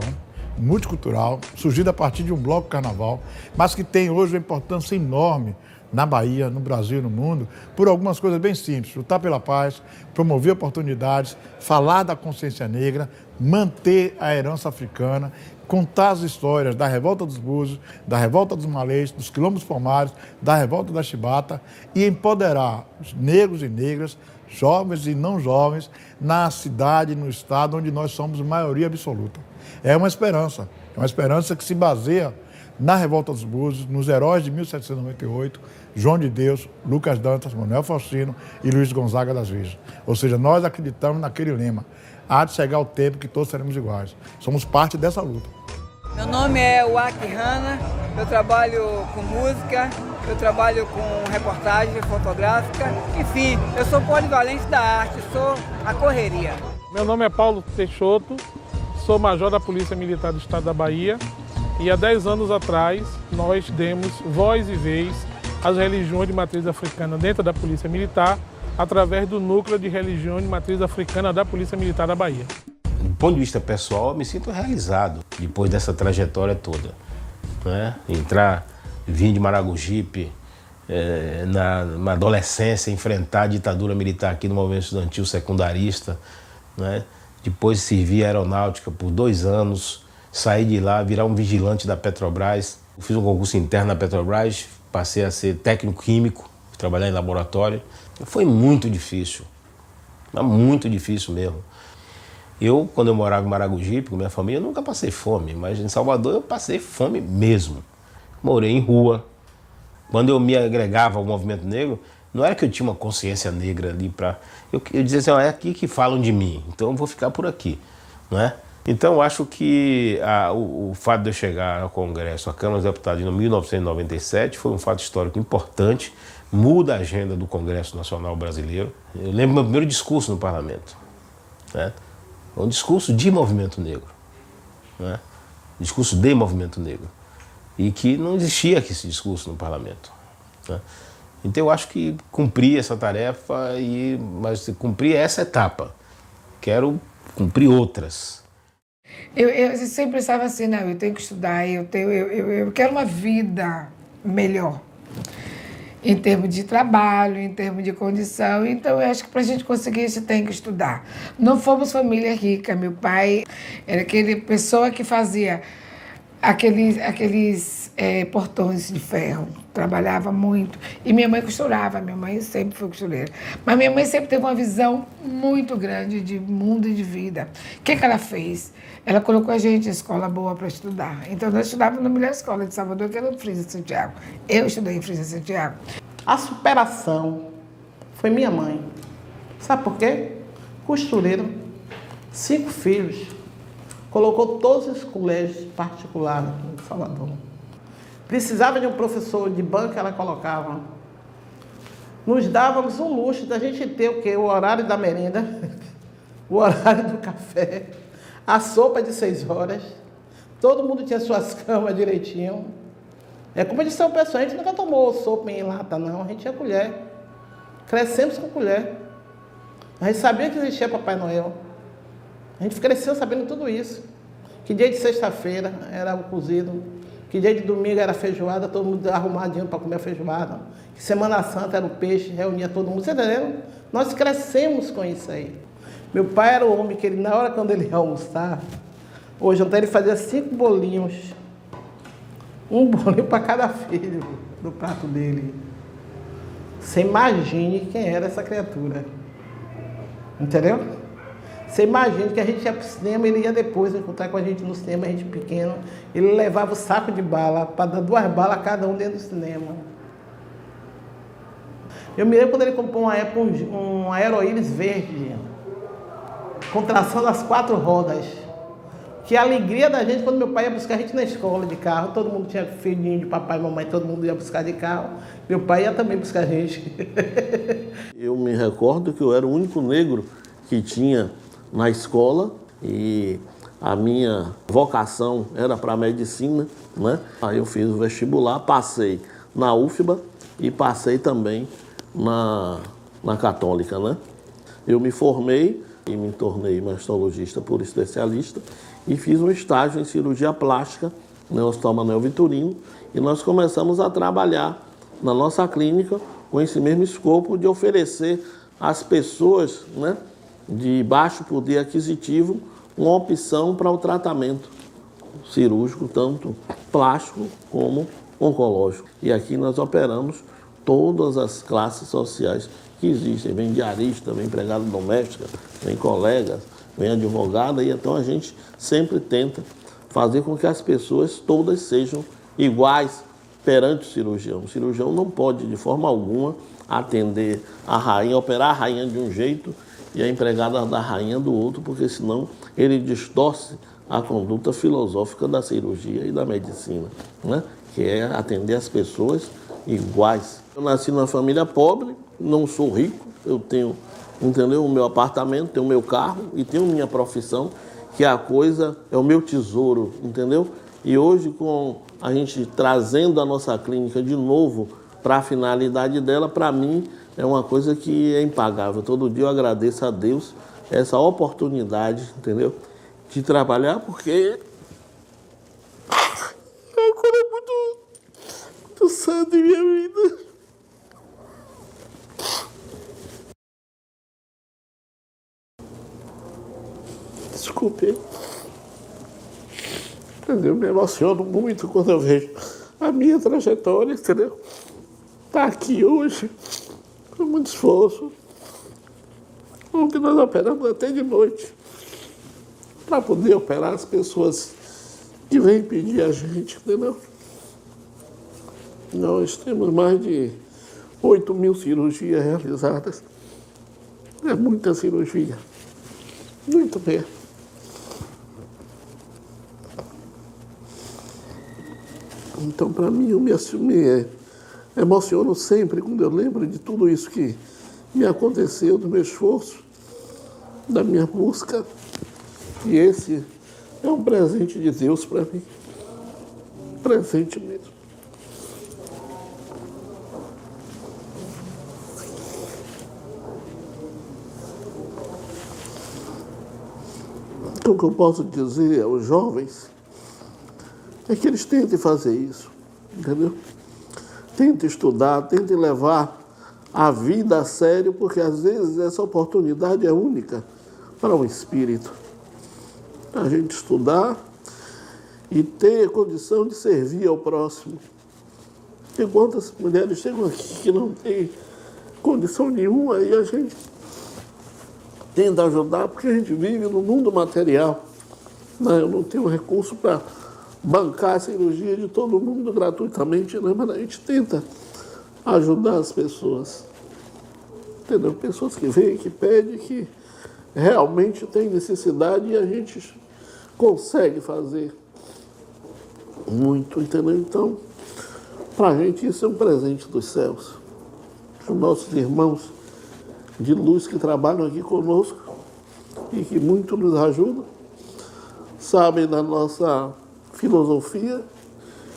multicultural, surgida a partir de um bloco carnaval, mas que tem hoje uma importância enorme na Bahia, no Brasil e no mundo, por algumas coisas bem simples: lutar pela paz, promover oportunidades, falar da consciência negra, manter a herança africana, contar as histórias da Revolta dos Búzios, da Revolta dos Malês, dos Quilombos Palmares, da Revolta da Chibata e empoderar os negros e negras, jovens e não jovens, na cidade, no estado onde nós somos maioria absoluta. É uma esperança que se baseia na Revolta dos Búzios, nos heróis de 1798, João de Deus, Lucas Dantas, Manuel Faustino e Luiz Gonzaga das Virgens. Ou seja, nós acreditamos naquele lema: há de chegar o tempo que todos seremos iguais. Somos parte dessa luta. Meu nome é Waki Hanna, eu trabalho com música, eu trabalho com reportagem fotográfica, enfim, eu sou polivalente da arte, sou a correria. Meu nome é Paulo Peixoto, sou major da Polícia Militar do Estado da Bahia e há 10 anos atrás nós demos voz e vez às religiões de matriz africana dentro da Polícia Militar através do Núcleo de Religiões de Matriz Africana da Polícia Militar da Bahia. Do ponto de vista pessoal, eu me sinto realizado depois dessa trajetória toda. Vim de Maragogipe, na adolescência, enfrentar a ditadura militar aqui no movimento estudantil secundarista. Depois servi a aeronáutica por 2 anos, saí de lá, virar um vigilante da Petrobras. Fiz um concurso interno na Petrobras, passei a ser técnico químico, trabalhar em laboratório. Foi muito difícil mesmo. Eu, quando eu morava em Maragogipe, com minha família, eu nunca passei fome, mas em Salvador eu passei fome mesmo. Morei em rua. Quando eu me agregava ao movimento negro, não era que eu tinha uma consciência negra ali para... Eu dizia assim, é aqui que falam de mim, então eu vou ficar por aqui, não é? Então eu acho que o fato de eu chegar ao Congresso, à Câmara dos Deputados em 1997, foi um fato histórico importante, muda a agenda do Congresso Nacional Brasileiro. Eu lembro meu primeiro discurso no Parlamento, né? Um discurso de movimento negro, né? Discurso de movimento negro. E que não existia aqui esse discurso no Parlamento, né? Então eu acho que cumpri essa tarefa, mas cumpri essa etapa. Quero cumprir outras. Eu sempre pensava assim, não, eu tenho que estudar, eu quero uma vida melhor. Em termos de trabalho, em termos de condição. Então, eu acho que para a gente conseguir isso, tem que estudar. Não fomos família rica. Meu pai era aquele pessoa que fazia aqueles portões de ferro. Trabalhava muito. E minha mãe costurava. Minha mãe sempre foi costureira. Mas minha mãe sempre teve uma visão muito grande de mundo e de vida. O que ela fez? Ela colocou a gente em escola boa para estudar. Então, nós estudávamos na melhor escola de Salvador, que era o Frisa Santiago. Eu estudei em Frisa Santiago. A superação foi minha mãe. Sabe por quê? Costureira, 5 filhos. Colocou todos os colégios particulares aqui em Salvador. Precisava de um professor de banca, ela colocava. Nos dávamos um luxo da gente ter o quê? O horário da merenda, o horário do café, a sopa de 6 horas. Todo mundo tinha suas camas direitinho. É como eu disse ao pessoal, a gente nunca tomou sopa em lata, não. A gente tinha colher. Crescemos com colher. A gente sabia que existia Papai Noel. A gente cresceu sabendo tudo isso. Que dia de sexta-feira era o cozido. Que dia de domingo era feijoada, todo mundo arrumadinho para comer a feijoada. Que Semana Santa era o peixe, reunia todo mundo. Você está entendendo? Nós crescemos com isso aí. Meu pai era o homem que, na hora quando ele ia almoçar, hoje ontem ele fazia 5 bolinhos. Um bolinho para cada filho do prato dele. Você imagine quem era essa criatura. Entendeu? Você imagine que a gente ia para o cinema, ele ia depois encontrar com a gente no cinema, a gente pequeno. Ele levava o saco de bala, para dar 2 balas a cada um dentro do cinema. Eu me lembro quando ele comprou uma época um Aeroíris verde, com tração das 4 rodas. Que a alegria da gente quando meu pai ia buscar a gente na escola de carro, todo mundo tinha filhinho de papai e mamãe, todo mundo ia buscar de carro. Meu pai ia também buscar a gente. Eu me recordo que eu era o único negro que tinha na escola e a minha vocação era para medicina, né? Aí eu fiz o vestibular, passei na UFBA e passei também na Católica, né? Eu me formei e me tornei mastologista por especialista e fiz um estágio em cirurgia plástica no Hospital Manuel Vitorino e nós começamos a trabalhar na nossa clínica com esse mesmo escopo de oferecer às pessoas, né, de baixo poder aquisitivo uma opção para o tratamento cirúrgico, tanto plástico como oncológico. E aqui nós operamos todas as classes sociais que existem. Vem diarista, vem empregada doméstica, vem colegas, vem advogada, e então a gente sempre tenta fazer com que as pessoas todas sejam iguais perante o cirurgião. O cirurgião não pode, de forma alguma, atender a rainha, operar a rainha de um jeito e a empregada da rainha do outro, porque senão ele distorce a conduta filosófica da cirurgia e da medicina, né? Que é atender as pessoas iguais. Eu nasci numa família pobre, não sou rico, eu tenho, entendeu, o meu apartamento, tenho o meu carro e tenho minha profissão, que a coisa é o meu tesouro, entendeu? E hoje, com a gente trazendo a nossa clínica de novo para a finalidade dela, para mim é uma coisa que é impagável. Todo dia eu agradeço a Deus essa oportunidade, entendeu? De trabalhar, porque é uma coisa muito santa em minha vida. Desculpe. Entendeu? Me emociono muito quando eu vejo a minha trajetória, entendeu? Tá aqui hoje, com muito esforço. Ontem nós operamos até de noite. para poder operar as pessoas que vêm pedir a gente, entendeu? Nós temos mais de 8.000 cirurgias realizadas. É muita cirurgia. Muito bem. Então, para mim, eu me emociono sempre quando eu lembro de tudo isso que me aconteceu, do meu esforço, da minha busca. E esse é um presente de Deus para mim. Presente mesmo. Então, o que eu posso dizer aos jovens é que eles tentem fazer isso, entendeu? Tentem estudar, tentem levar a vida a sério, porque às vezes essa oportunidade é única para o espírito. A gente estudar e ter condição de servir ao próximo. Tem quantas mulheres chegam aqui que não têm condição nenhuma e a gente tenta ajudar, porque a gente vive no mundo material. Eu não tenho recurso para bancar a cirurgia de todo mundo gratuitamente, né? Mas a gente tenta ajudar as pessoas. Entendeu? Pessoas que vêm, que pedem, que realmente têm necessidade e a gente consegue fazer muito, entendeu? Então, para a gente isso é um presente dos céus. Os nossos irmãos de luz que trabalham aqui conosco e que muito nos ajudam, sabem da nossa filosofia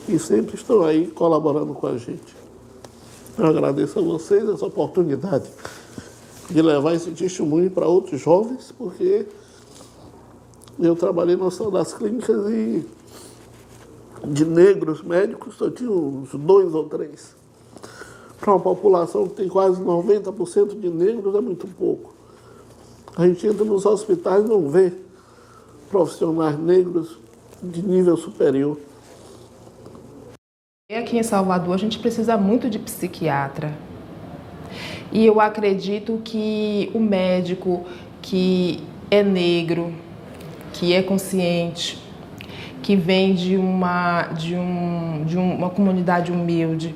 e sempre estão aí colaborando com a gente. Eu agradeço a vocês essa oportunidade de levar esse testemunho para outros jovens, porque eu trabalhei no Hospital das Clínicas e de negros médicos só tinha uns 2 ou 3. Para uma população que tem quase 90% de negros é muito pouco. A gente entra nos hospitais e não vê profissionais negros de nível superior. Aqui em Salvador a gente precisa muito de psiquiatra. E eu acredito que o médico que é negro, que é consciente, que vem de uma comunidade humilde,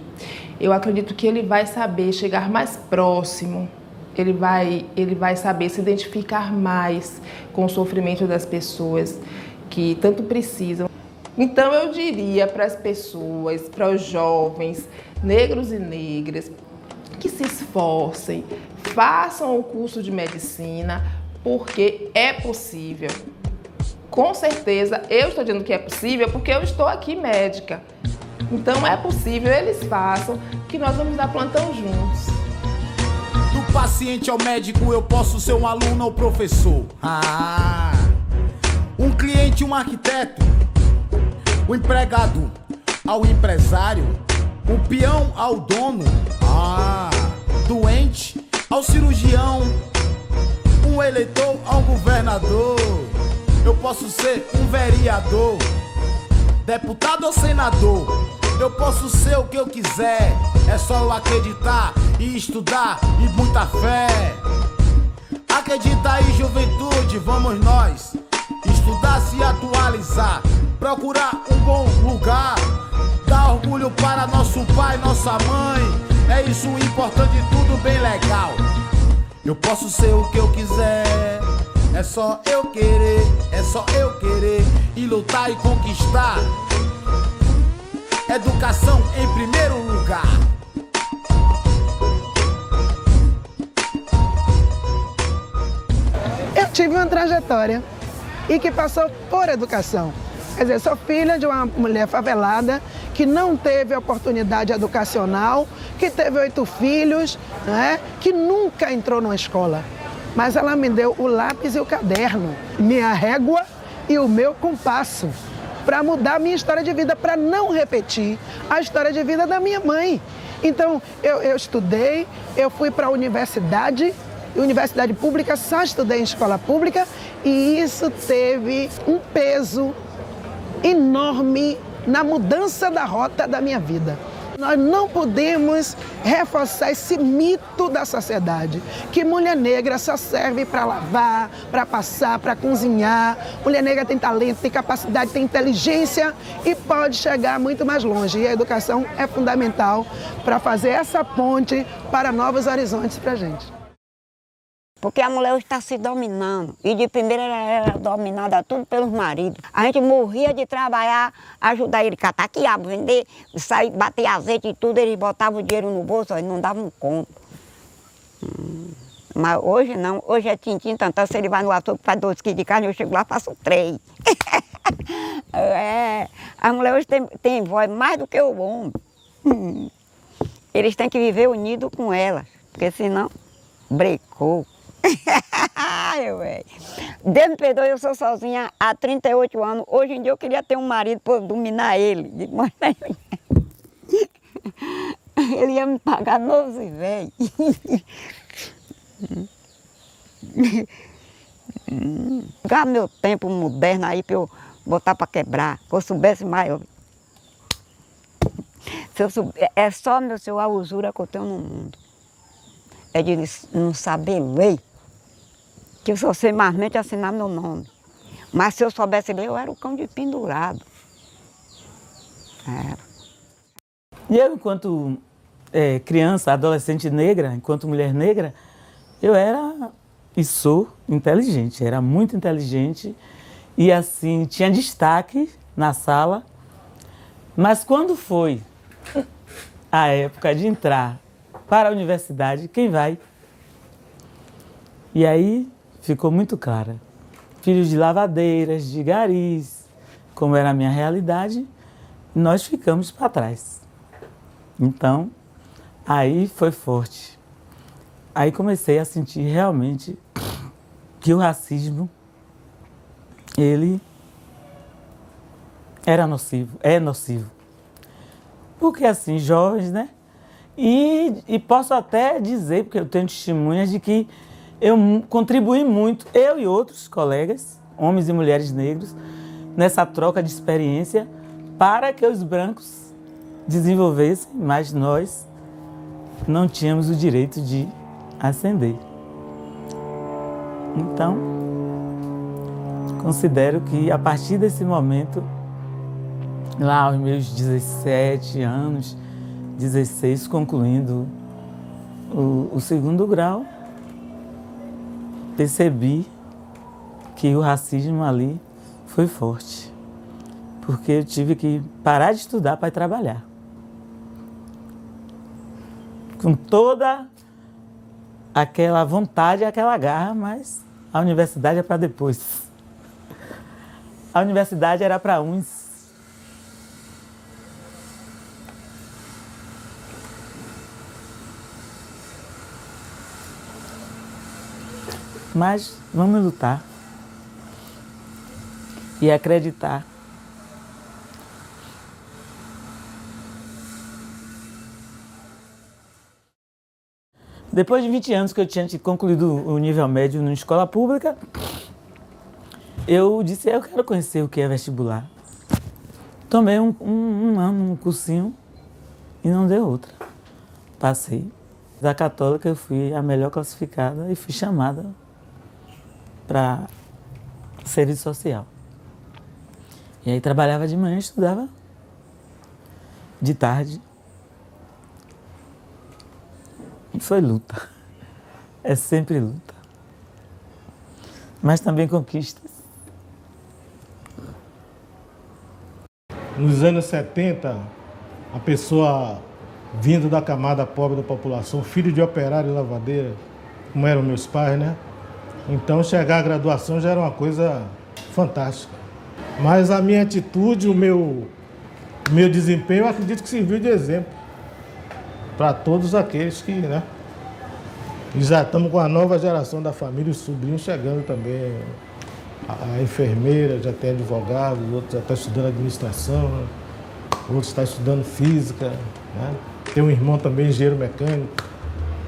eu acredito que ele vai saber chegar mais próximo, ele vai saber se identificar mais com o sofrimento das pessoas que tanto precisam. Então eu diria para as pessoas, para os jovens, negros e negras, que se esforcem, façam o curso de medicina, porque é possível. Com certeza, eu estou dizendo que é possível porque eu estou aqui médica. Então é possível, eles façam, que nós vamos dar plantão juntos. Do paciente ao médico, eu posso ser um aluno ou professor. Um cliente, um arquiteto. O empregado ao empresário. O peão ao dono. Doente ao cirurgião. Um eleitor ao governador. Eu posso ser um vereador, deputado ou senador. Eu posso ser o que eu quiser. É só eu acreditar e estudar e muita fé. Acredita aí, juventude, vamos nós estudar, se atualizar, procurar um bom lugar, dar orgulho para nosso pai, nossa mãe. É isso o importante, tudo bem legal. Eu posso ser o que eu quiser. É só eu querer, é só eu querer e lutar e conquistar. Educação em primeiro lugar. Eu tive uma trajetória e que passou por educação. Quer dizer, sou filha de uma mulher favelada que não teve oportunidade educacional, que teve 8 filhos, né, que nunca entrou numa escola. Mas ela me deu o lápis e o caderno, minha régua e o meu compasso, para mudar a minha história de vida, para não repetir a história de vida da minha mãe. Então, eu estudei, eu fui para a universidade pública, só estudei em escola pública, e isso teve um peso enorme na mudança da rota da minha vida. Nós não podemos reforçar esse mito da sociedade, que mulher negra só serve para lavar, para passar, para cozinhar. Mulher negra tem talento, tem capacidade, tem inteligência e pode chegar muito mais longe. E a educação é fundamental para fazer essa ponte para novos horizontes para a gente. Porque a mulher hoje está se dominando. E de primeira ela era dominada tudo pelos maridos. A gente morria de trabalhar, ajudar ele a catar quiabo, vender, sair, bater azeite e tudo. Eles botavam o dinheiro no bolso e não davam conta. Mas hoje não. Hoje é tintim, tantão. Se ele vai no açougue faz 2 quilos de carne, eu chego lá e faço 3. A mulher hoje tem voz mais do que o homem. Eles têm que viver unidos com elas, porque senão brecou. Deus me perdoe, eu sou sozinha há 38 anos. Hoje em dia eu queria ter um marido para dominar ele. Ele ia me pagar novo e velho. Jogar meu tempo moderno aí para eu botar para quebrar. Se eu soubesse mais, é só, meu senhor, a usura que eu tenho no mundo. É de não saber ler. Que eu só sei marmente assinar meu nome. Mas se eu soubesse ler, eu era o cão de pendurado. Era. E eu, enquanto criança, adolescente negra, enquanto mulher negra, eu era e sou inteligente, era muito inteligente e assim, tinha destaque na sala. Mas quando foi a época de entrar para a universidade, quem vai? E aí ficou muito clara. Filhos de lavadeiras, de garis, como era a minha realidade, nós ficamos para trás. Então, aí foi forte. Aí comecei a sentir realmente que o racismo, ele era nocivo, é nocivo. Porque assim, jovens, né? E posso até dizer, porque eu tenho testemunhas de que eu contribuí muito, eu e outros colegas, homens e mulheres negros, nessa troca de experiência para que os brancos desenvolvessem, mas nós não tínhamos o direito de ascender. Então, considero que a partir desse momento, lá aos meus 17 anos, 16, concluindo o 2º grau, percebi que o racismo ali foi forte, porque eu tive que parar de estudar para ir trabalhar. Com toda aquela vontade, aquela garra, mas a universidade é para depois. A universidade era para uns. Mas vamos lutar e acreditar. Depois de 20 anos que eu tinha concluído o nível médio na escola pública, eu disse, eu quero conhecer o que é vestibular. Tomei um ano, um cursinho e não deu outra. Passei. Da Católica eu fui a melhor classificada e fui chamada para serviço social. E aí trabalhava de manhã, estudava de tarde. E foi luta. É sempre luta. Mas também conquistas. Nos anos 70, a pessoa vindo da camada pobre da população, filho de operário e lavadeira, como eram meus pais, né? Então, chegar à graduação já era uma coisa fantástica. Mas a minha atitude, o meu desempenho, eu acredito que serviu de exemplo para todos aqueles que, né? E já estamos com a nova geração da família, os sobrinhos chegando também. A enfermeira já tem advogado, outros já estão estudando administração, né? Outros estão estudando física, né? Tem um irmão também, engenheiro mecânico.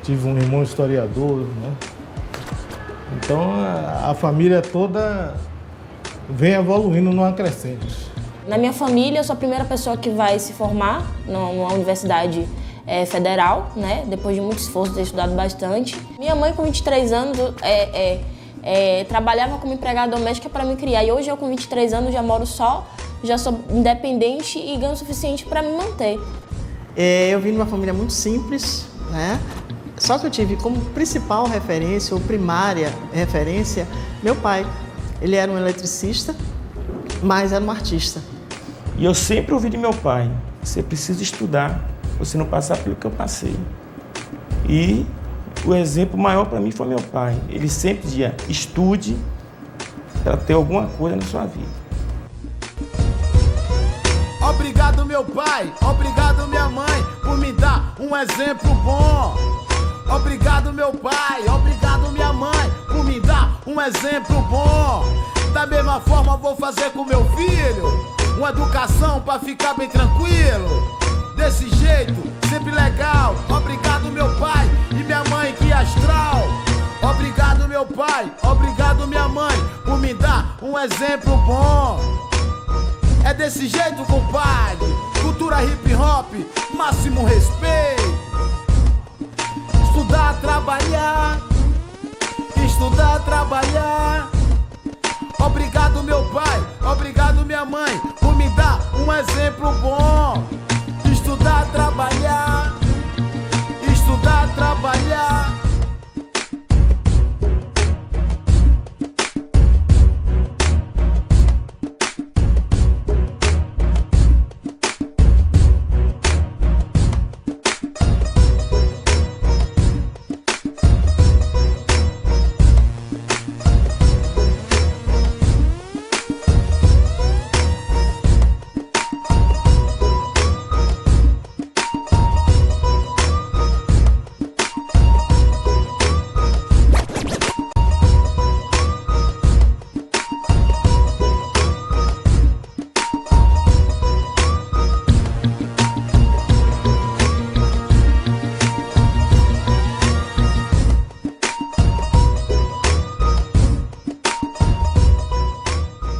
Tive um irmão historiador, né? Então, a família toda vem evoluindo numa crescente. Na minha família, eu sou a primeira pessoa que vai se formar numa universidade federal, né? Depois de muito esforço, ter estudado bastante. Minha mãe, com 23 anos, trabalhava como empregada doméstica para me criar. E hoje eu, com 23 anos, já moro só, já sou independente e ganho o suficiente para me manter. Eu vim de uma família muito simples, né? Só que eu tive como principal referência, ou primária referência, meu pai. Ele era um eletricista, mas era um artista. E eu sempre ouvi de meu pai, você precisa estudar, você não passar pelo que eu passei. E o exemplo maior para mim foi meu pai. Ele sempre dizia, estude para ter alguma coisa na sua vida. Obrigado, meu pai, obrigado, minha mãe, por me dar um exemplo bom. Obrigado, meu pai, obrigado, minha mãe, por me dar um exemplo bom. Da mesma forma vou fazer com meu filho, uma educação pra ficar bem tranquilo. Desse jeito, sempre legal. Obrigado, meu pai e minha mãe, que astral. Obrigado, meu pai, obrigado, minha mãe, por me dar um exemplo bom. É desse jeito, compadre. Cultura hip hop, máximo respeito. Estudar, trabalhar. Estudar, trabalhar. Obrigado, meu pai, obrigado, minha mãe, por me dar um exemplo bom. Estudar, trabalhar. Estudar, trabalhar.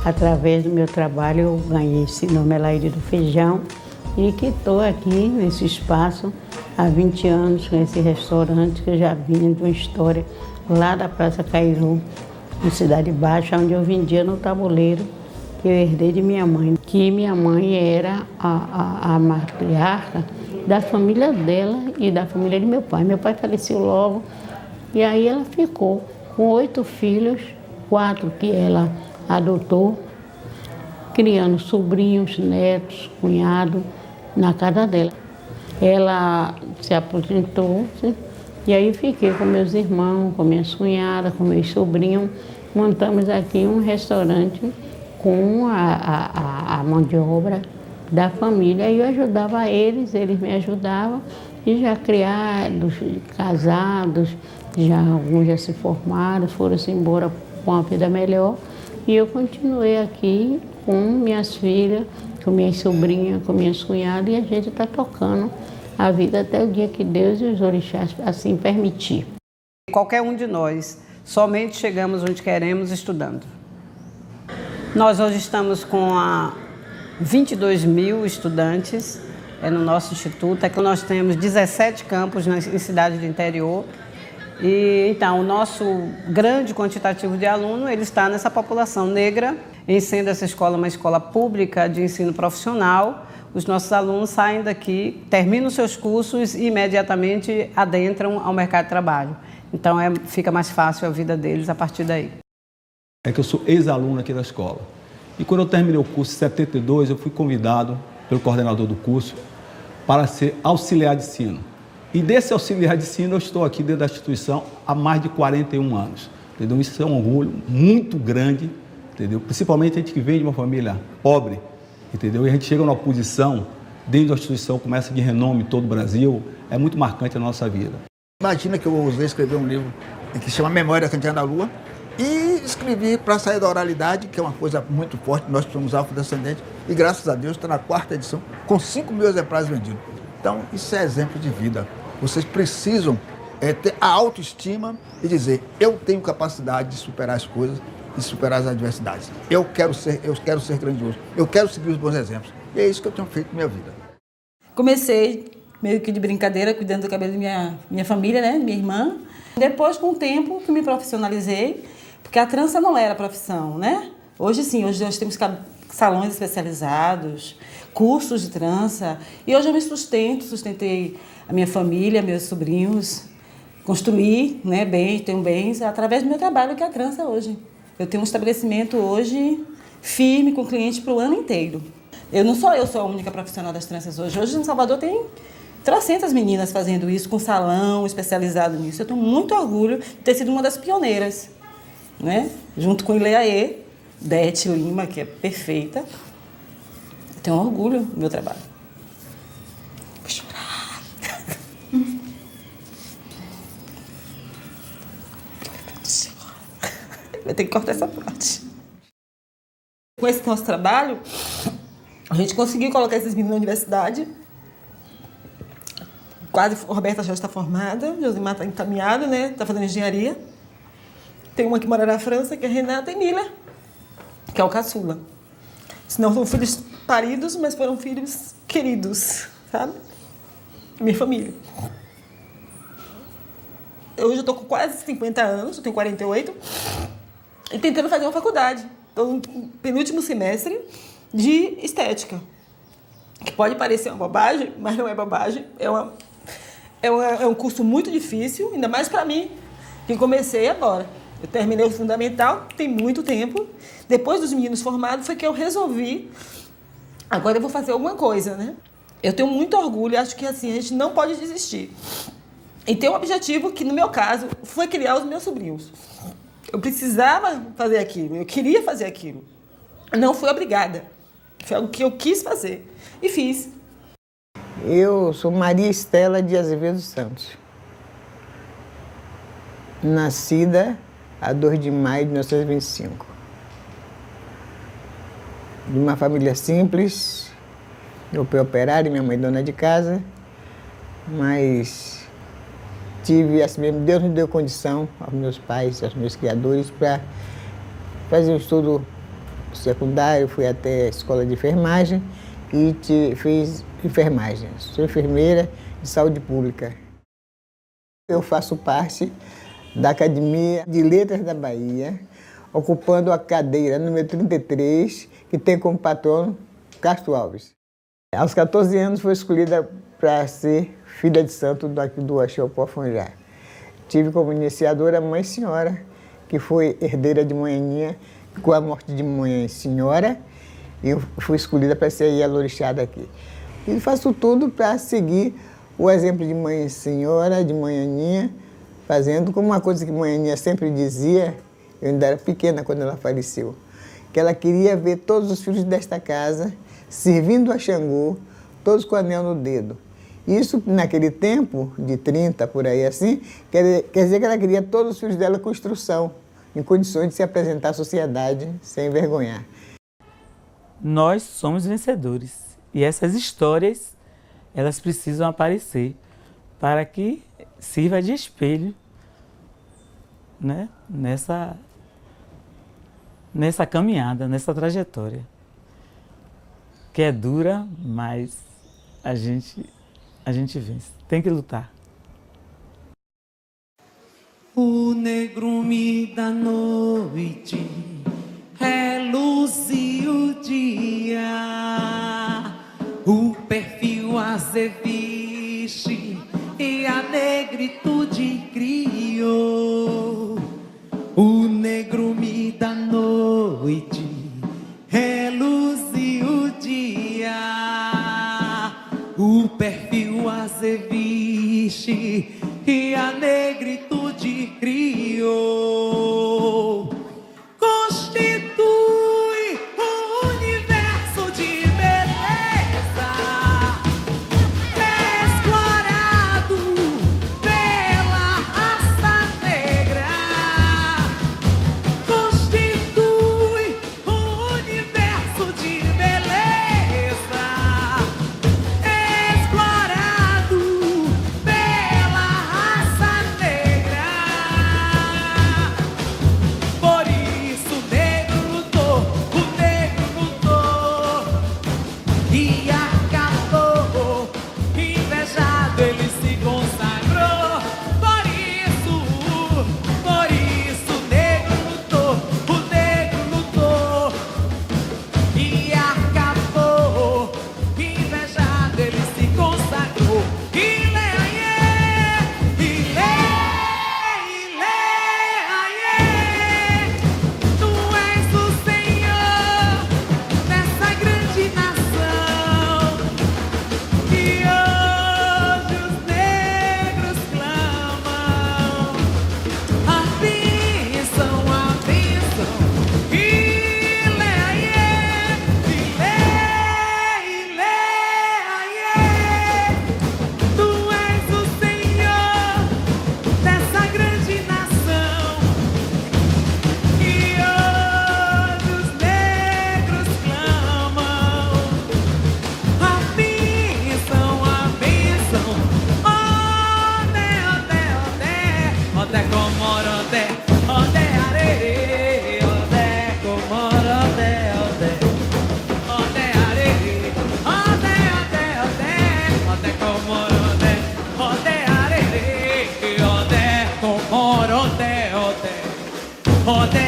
Através do meu trabalho, eu ganhei esse nome Elaide do Feijão e que estou aqui nesse espaço há 20 anos com esse restaurante que eu já vim de uma história lá da Praça Cairu, em Cidade Baixa, onde eu vendia no tabuleiro que eu herdei de minha mãe. Que minha mãe era a matriarca da família dela e da família de meu pai. Meu pai faleceu logo e aí ela ficou com 8 filhos, 4 que ela adotou, criando sobrinhos, netos, cunhado na casa dela. Ela se aposentou e aí fiquei com meus irmãos, com minhas cunhadas, com meus sobrinhos. Montamos aqui um restaurante com a mão de obra da família e eu ajudava eles me ajudavam e já criados, casados, já alguns já se formaram, foram-se embora com uma vida melhor. E eu continuei aqui com minhas filhas, com minhas sobrinhas, com minhas cunhadas, e a gente está tocando a vida até o dia que Deus e os orixás assim permitir. Qualquer um de nós, somente chegamos onde queremos estudando. Nós hoje estamos com 22 mil estudantes no nosso instituto. Aqui nós temos 17 campos em cidades do interior. E então, o nosso grande quantitativo de aluno, ele está nessa população negra, em sendo essa escola uma escola pública de ensino profissional. Os nossos alunos saem daqui, terminam seus cursos e imediatamente adentram ao mercado de trabalho. Então, fica mais fácil a vida deles a partir daí. É que eu sou ex-aluno aqui da escola. E quando eu terminei o curso em 72, eu fui convidado pelo coordenador do curso para ser auxiliar de ensino. E desse auxiliar de ensino, eu estou aqui dentro da instituição há mais de 41 anos. Entendeu? Isso é um orgulho muito grande, entendeu? Principalmente a gente que vem de uma família pobre, entendeu? E a gente chega numa posição, dentro da instituição, começa de renome em todo o Brasil, é muito marcante na nossa vida. Imagina que eu ousei escrever um livro que se chama Memória da Cantina da Lua e escrevi para sair da oralidade, que é uma coisa muito forte, nós somos afrodescendentes, e graças a Deus está na 4ª edição, com 5 mil exemplares vendidos. Então, isso é exemplo de vida. Vocês precisam ter a autoestima e dizer, eu tenho capacidade de superar as coisas, e superar as adversidades. Eu quero ser grandioso, eu quero seguir os bons exemplos. E é isso que eu tenho feito na minha vida. Comecei meio que de brincadeira, cuidando do cabelo da minha família, né, minha irmã. Depois, com o tempo, que me profissionalizei, porque a trança não era profissão, né? Hoje sim, hoje nós temos salões especializados, cursos de trança. E hoje eu me sustentei a minha família, meus sobrinhos, construí, né, tenho bens através do meu trabalho, que é a trança hoje. Eu tenho um estabelecimento hoje firme com clientes para o ano inteiro. Eu sou a única profissional das tranças hoje. Hoje em Salvador tem 300 meninas fazendo isso, com salão especializado nisso. Eu tenho muito orgulho de ter sido uma das pioneiras, né? Junto com Ileaê, Dete Lima, que é perfeita. Eu tenho orgulho do meu trabalho. Vou chorar. Vai ter que cortar essa parte. Com esse nosso trabalho, a gente conseguiu colocar esses meninos na universidade. Quase, a Roberta já está formada, Josimar está encaminhado, né? Está fazendo engenharia. Tem uma que mora na França, que é a Renata, e Mila, que é o caçula. Não são filhos paridos, mas foram filhos queridos, sabe? Minha família. Hoje eu estou com quase 50 anos, eu tenho 48, e tentando fazer uma faculdade. Estou no penúltimo semestre de estética. Que pode parecer uma bobagem, mas não é bobagem. É um curso muito difícil, ainda mais para mim, que comecei agora. Eu terminei o fundamental, tem muito tempo. Depois dos meninos formados, foi que eu resolvi, agora eu vou fazer alguma coisa, né? Eu tenho muito orgulho, acho que assim, a gente não pode desistir. E tem um objetivo que, no meu caso, foi criar os meus sobrinhos. Eu precisava fazer aquilo, eu queria fazer aquilo. Não fui obrigada. Foi algo que eu quis fazer e fiz. Eu sou Maria Estela de Azevedo Santos. Nascida a 2 de maio de 1925. De uma família simples, meu pai operário, minha mãe dona de casa, mas tive, assim mesmo, Deus me deu condição, aos meus pais, aos meus criadores, para fazer um estudo secundário, fui até a escola de enfermagem e fiz enfermagem. Sou enfermeira de saúde pública. Eu faço parte da Academia de Letras da Bahia, ocupando a cadeira número 33, que tem como patrono Castro Alves. Aos 14 anos fui escolhida para ser filha de santo daqui do Axopó Fanjá. Tive como iniciadora a Mãe Senhora, que foi herdeira de Manhaninha. Com a morte de Mãe Senhora, eu fui escolhida para ser a Lorixá daqui. E faço tudo para seguir o exemplo de Mãe Senhora, de Manhaninha, fazendo como uma coisa que Manhaninha sempre dizia, eu ainda era pequena quando ela faleceu, que ela queria ver todos os filhos desta casa servindo a Xangô, todos com anel no dedo. Isso, naquele tempo, de 30, por aí assim, quer dizer que ela queria todos os filhos dela com instrução, em condições de se apresentar à sociedade sem envergonhar. Nós somos vencedores e essas histórias, elas precisam aparecer para que sirva de espelho, né? nessa caminhada, nessa trajetória, que é dura, mas a gente vence. Tem que lutar. O negrume da noite reluzia o dia, o perfil azeviche e a negritude criou. O negrume da noite reluzia o dia, o perfil azeviche e a negritude criou. Constitui um universo de beleza, explorado pela raça negra. Constitui um universo de beleza, explorado pela raça negra. Roda